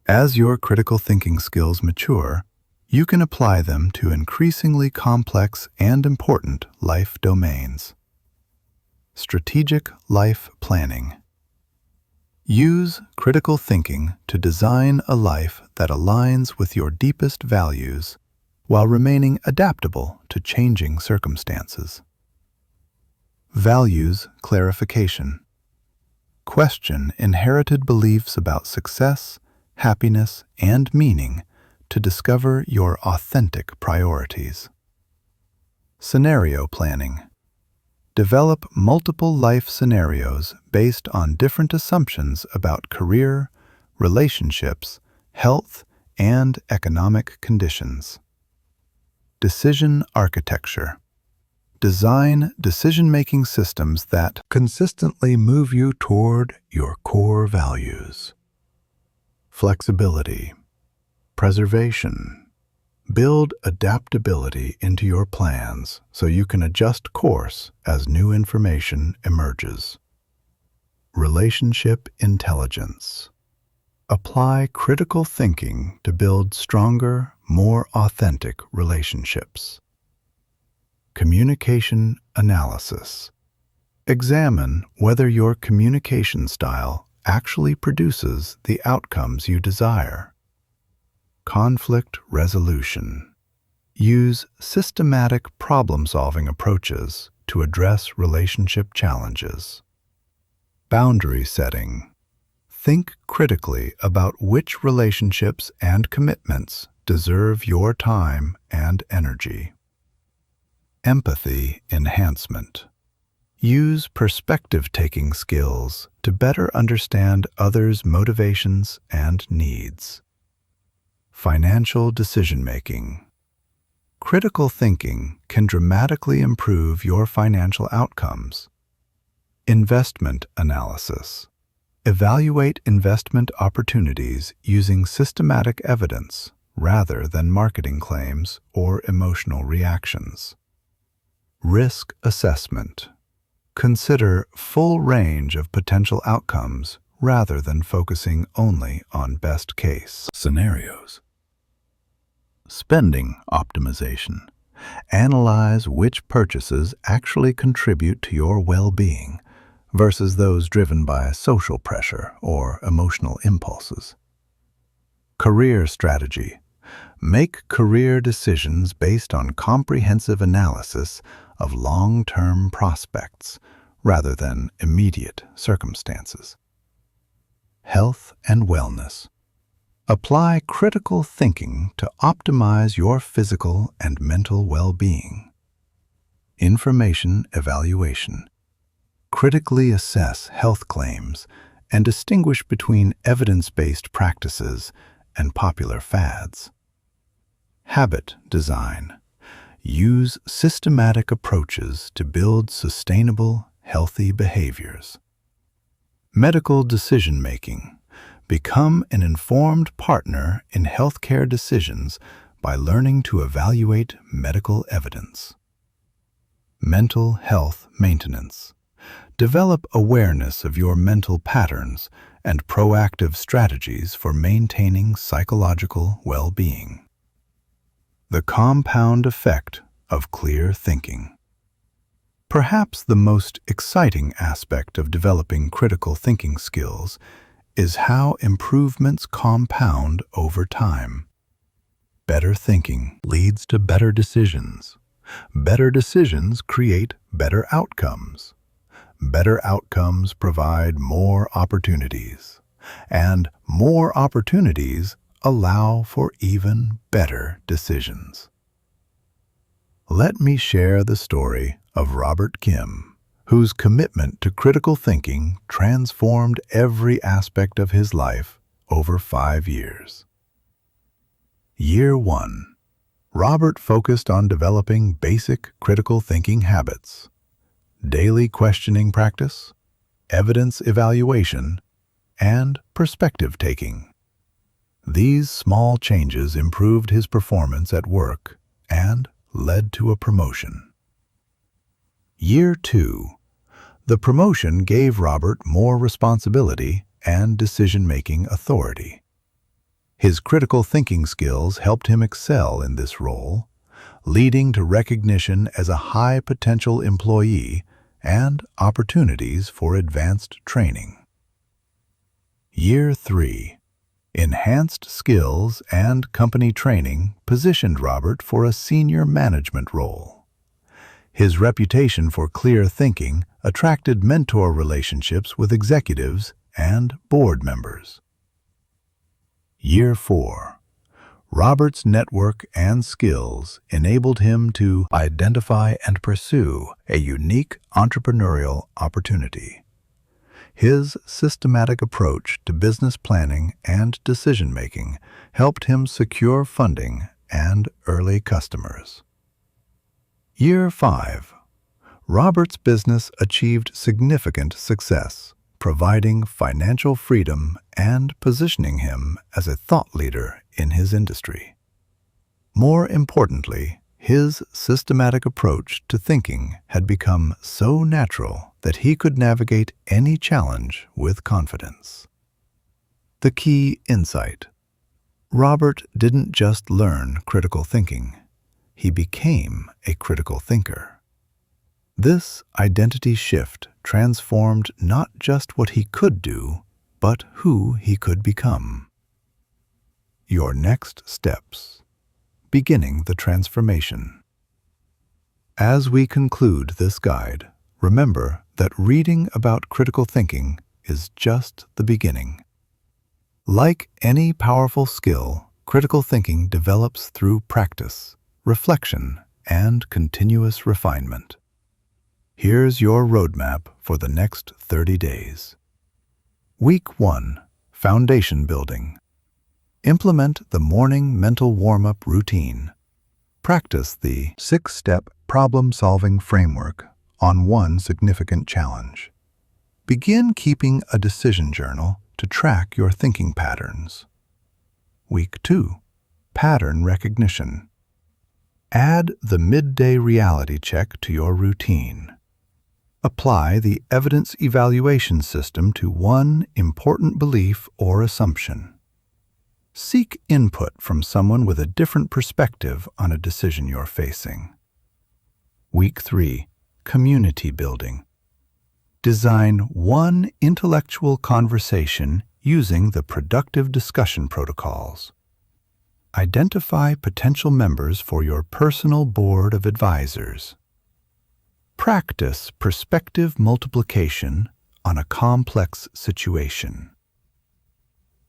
As your critical thinking skills mature, you can apply them to increasingly complex and important life domains. Strategic life planning. Use critical thinking to design a life that aligns with your deepest values while remaining adaptable to changing circumstances. Values clarification. Question inherited beliefs about success, happiness, and meaning to discover your authentic priorities. Scenario planning. Develop multiple life scenarios based on different assumptions about career, relationships, health, and economic conditions. Decision architecture. Design decision-making systems that consistently move you toward your core values. Flexibility. Preservation. Build adaptability into your plans so you can adjust course as new information emerges. Relationship intelligence. Apply critical thinking to build stronger, more authentic relationships. Communication analysis. Examine whether your communication style actually produces the outcomes you desire. Conflict resolution. Use systematic problem-solving approaches to address relationship challenges. Boundary setting. Think critically about which relationships and commitments deserve your time and energy. Empathy enhancement. Use perspective-taking skills to better understand others' motivations and needs. Financial decision-making. Critical thinking can dramatically improve your financial outcomes. Investment analysis. Evaluate investment opportunities using systematic evidence rather than marketing claims or emotional reactions. Risk assessment. Consider full range of potential outcomes rather than focusing only on best-case scenarios. Spending optimization. Analyze which purchases actually contribute to your well-being versus those driven by social pressure or emotional impulses. Career strategy. Make career decisions based on comprehensive analysis of long-term prospects rather than immediate circumstances. Health and wellness. Apply critical thinking to optimize your physical and mental well-being. Information evaluation. Critically assess health claims and distinguish between evidence-based practices and popular fads. Habit design. Use systematic approaches to build sustainable, healthy behaviors. Medical decision-making. Become an informed partner in healthcare decisions by learning to evaluate medical evidence. Mental health maintenance. Develop awareness of your mental patterns and proactive strategies for maintaining psychological well-being. The compound effect of clear thinking. Perhaps the most exciting aspect of developing critical thinking skills is how improvements compound over time. Better thinking leads to better decisions. Better decisions create better outcomes. Better outcomes provide more opportunities. And more opportunities allow for even better decisions. Let me share the story of Robert Kim, whose commitment to critical thinking transformed every aspect of his life over 5 years. Year 1. Robert focused on developing basic critical thinking habits: daily questioning practice, evidence evaluation, and perspective taking. These small changes improved his performance at work and led to a promotion. Year 2. The promotion gave Robert more responsibility and decision-making authority. His critical thinking skills helped him excel in this role, leading to recognition as a high-potential employee and opportunities for advanced training. Year 3. Enhanced skills and company training positioned Robert for a senior management role. His reputation for clear thinking attracted mentor relationships with executives and board members. Year 4. Robert's network and skills enabled him to identify and pursue a unique entrepreneurial opportunity. His systematic approach to business planning and decision-making helped him secure funding and early customers. Year 5. Robert's business achieved significant success, providing financial freedom and positioning him as a thought leader in his industry. More importantly, his systematic approach to thinking had become so natural that he could navigate any challenge with confidence. The key insight: Robert didn't just learn critical thinking, he became a critical thinker. This identity shift transformed not just what he could do, but who he could become. Your next steps: beginning the transformation. As we conclude this guide, remember that reading about critical thinking is just the beginning. Like any powerful skill, critical thinking develops through practice, reflection, and continuous refinement. Here's your roadmap for the next 30 days. Week 1. Foundation building. Implement the morning mental warm-up routine. Practice the 6-step problem-solving framework on one significant challenge. Begin keeping a decision journal to track your thinking patterns. Week 2. Pattern recognition. Add the midday reality check to your routine. Apply the evidence evaluation system to one important belief or assumption. Seek input from someone with a different perspective on a decision you're facing. Week 3. Community building. Design one intellectual conversation using the productive discussion protocols. Identify potential members for your personal board of advisors. Practice perspective multiplication on a complex situation.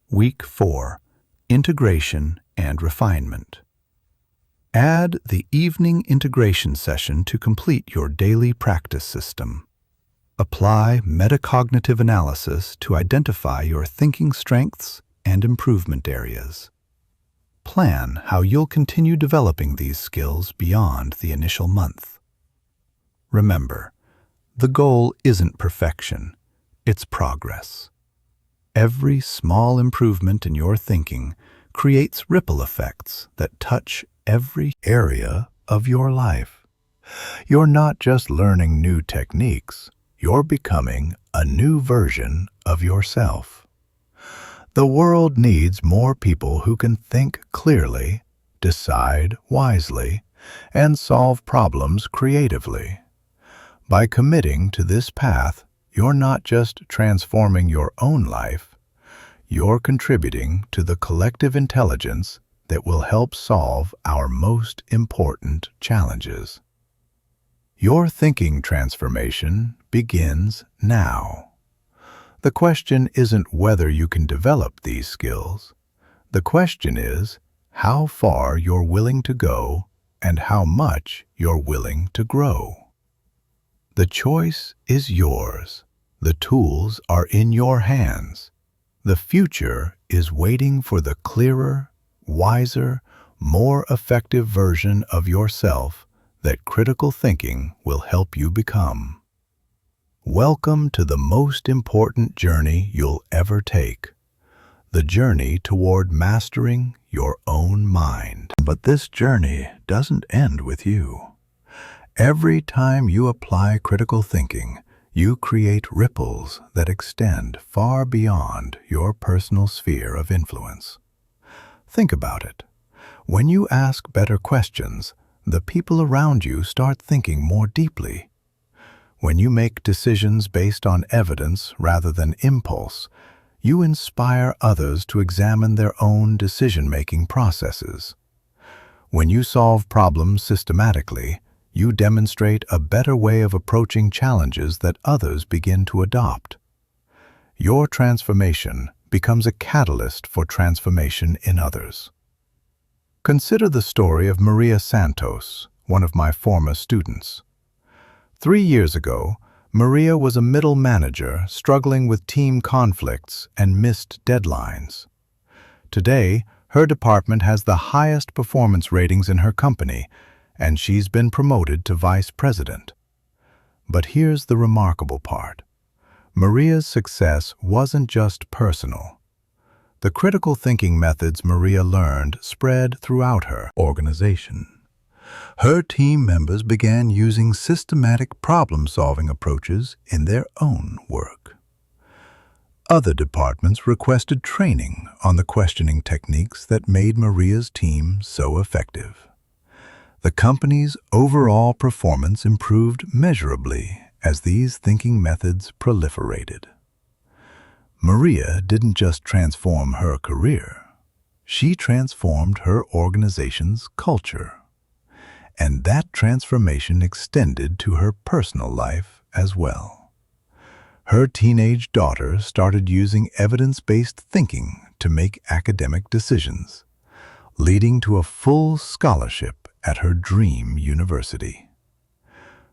Week 4. Integration and refinement. Add the evening integration session to complete your daily practice system. Apply metacognitive analysis to identify your thinking strengths and improvement areas. Plan how you'll continue developing these skills beyond the initial month. Remember, the goal isn't perfection, it's progress. Every small improvement in your thinking creates ripple effects that touch every area of your life. You're not just learning new techniques, you're becoming a new version of yourself. The world needs more people who can think clearly, decide wisely, and solve problems creatively. By committing to this path, you're not just transforming your own life, you're contributing to the collective intelligence that will help solve our most important challenges. Your thinking transformation begins now. The question isn't whether you can develop these skills. The question is how far you're willing to go and how much you're willing to grow. The choice is yours. The tools are in your hands. The future is waiting for the clearer, wiser, more effective version of yourself that critical thinking will help you become. Welcome to the most important journey you'll ever take, the journey toward mastering your own mind. But this journey doesn't end with you. Every time you apply critical thinking, you create ripples that extend far beyond your personal sphere of influence. Think about it. When you ask better questions, the people around you start thinking more deeply. When you make decisions based on evidence rather than impulse, you inspire others to examine their own decision-making processes. When you solve problems systematically, you demonstrate a better way of approaching challenges that others begin to adopt. Your transformation becomes a catalyst for transformation in others. Consider the story of Maria Santos, one of my former students. 3 years ago, Maria was a middle manager struggling with team conflicts and missed deadlines. Today, her department has the highest performance ratings in her company, and she's been promoted to vice president. But here's the remarkable part. Maria's success wasn't just personal. The critical thinking methods Maria learned spread throughout her organization. Her team members began using systematic problem-solving approaches in their own work. Other departments requested training on the questioning techniques that made Maria's team so effective. The company's overall performance improved measurably as these thinking methods proliferated. Maria didn't just transform her career, she transformed her organization's culture. And that transformation extended to her personal life as well. Her teenage daughter started using evidence-based thinking to make academic decisions, leading to a full scholarship at her dream university.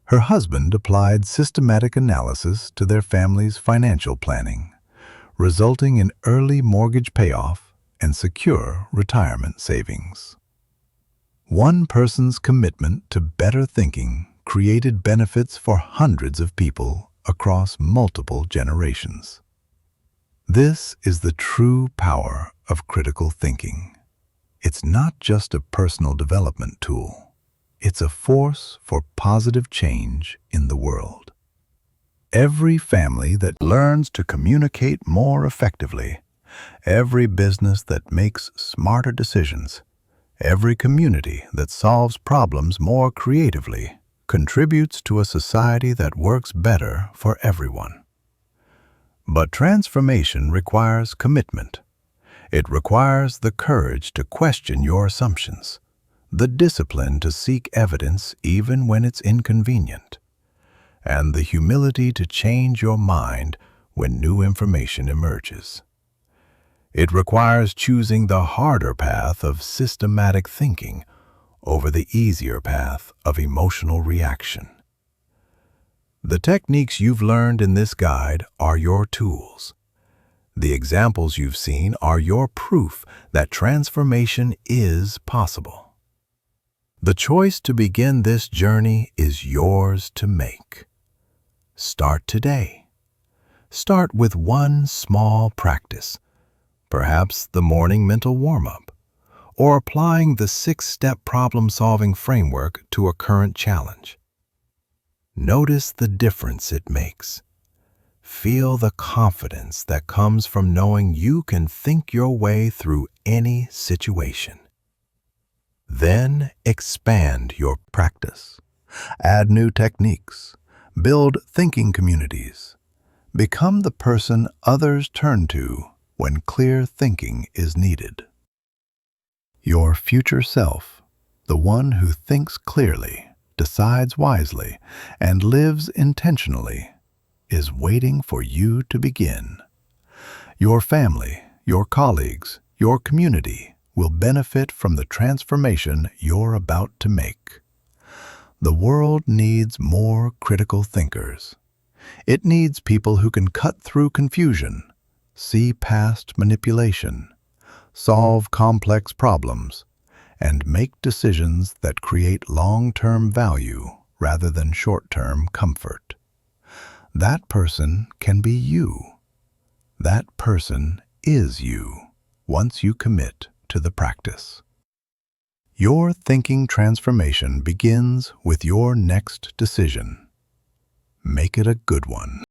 Her husband applied systematic analysis to their family's financial planning, resulting in early mortgage payoff and secure retirement savings. One person's commitment to better thinking created benefits for hundreds of people across multiple generations. This is the true power of critical thinking. It's not just a personal development tool. It's a force for positive change in the world. Every family that learns to communicate more effectively, every business that makes smarter decisions, every community that solves problems more creatively contributes to a society that works better for everyone. But transformation requires commitment. It requires the courage to question your assumptions, the discipline to seek evidence even when it's inconvenient, and the humility to change your mind when new information emerges. It requires choosing the harder path of systematic thinking over the easier path of emotional reaction. The techniques you've learned in this guide are your tools. The examples you've seen are your proof that transformation is possible. The choice to begin this journey is yours to make. Start today. Start with one small practice, perhaps the morning mental warm-up, or applying the 6-step problem-solving framework to a current challenge. Notice the difference it makes. Feel the confidence that comes from knowing you can think your way through any situation. Then expand your practice. Add new techniques. Build thinking communities. Become the person others turn to when clear thinking is needed. Your future self, the one who thinks clearly, decides wisely, and lives intentionally, is waiting for you to begin. Your family, your colleagues, your community will benefit from the transformation you're about to make. The world needs more critical thinkers. It needs people who can cut through confusion, see past manipulation, solve complex problems, and make decisions that create long-term value rather than short-term comfort. That person can be you. That person is you once you commit to the practice. Your thinking transformation begins with your next decision. Make it a good one.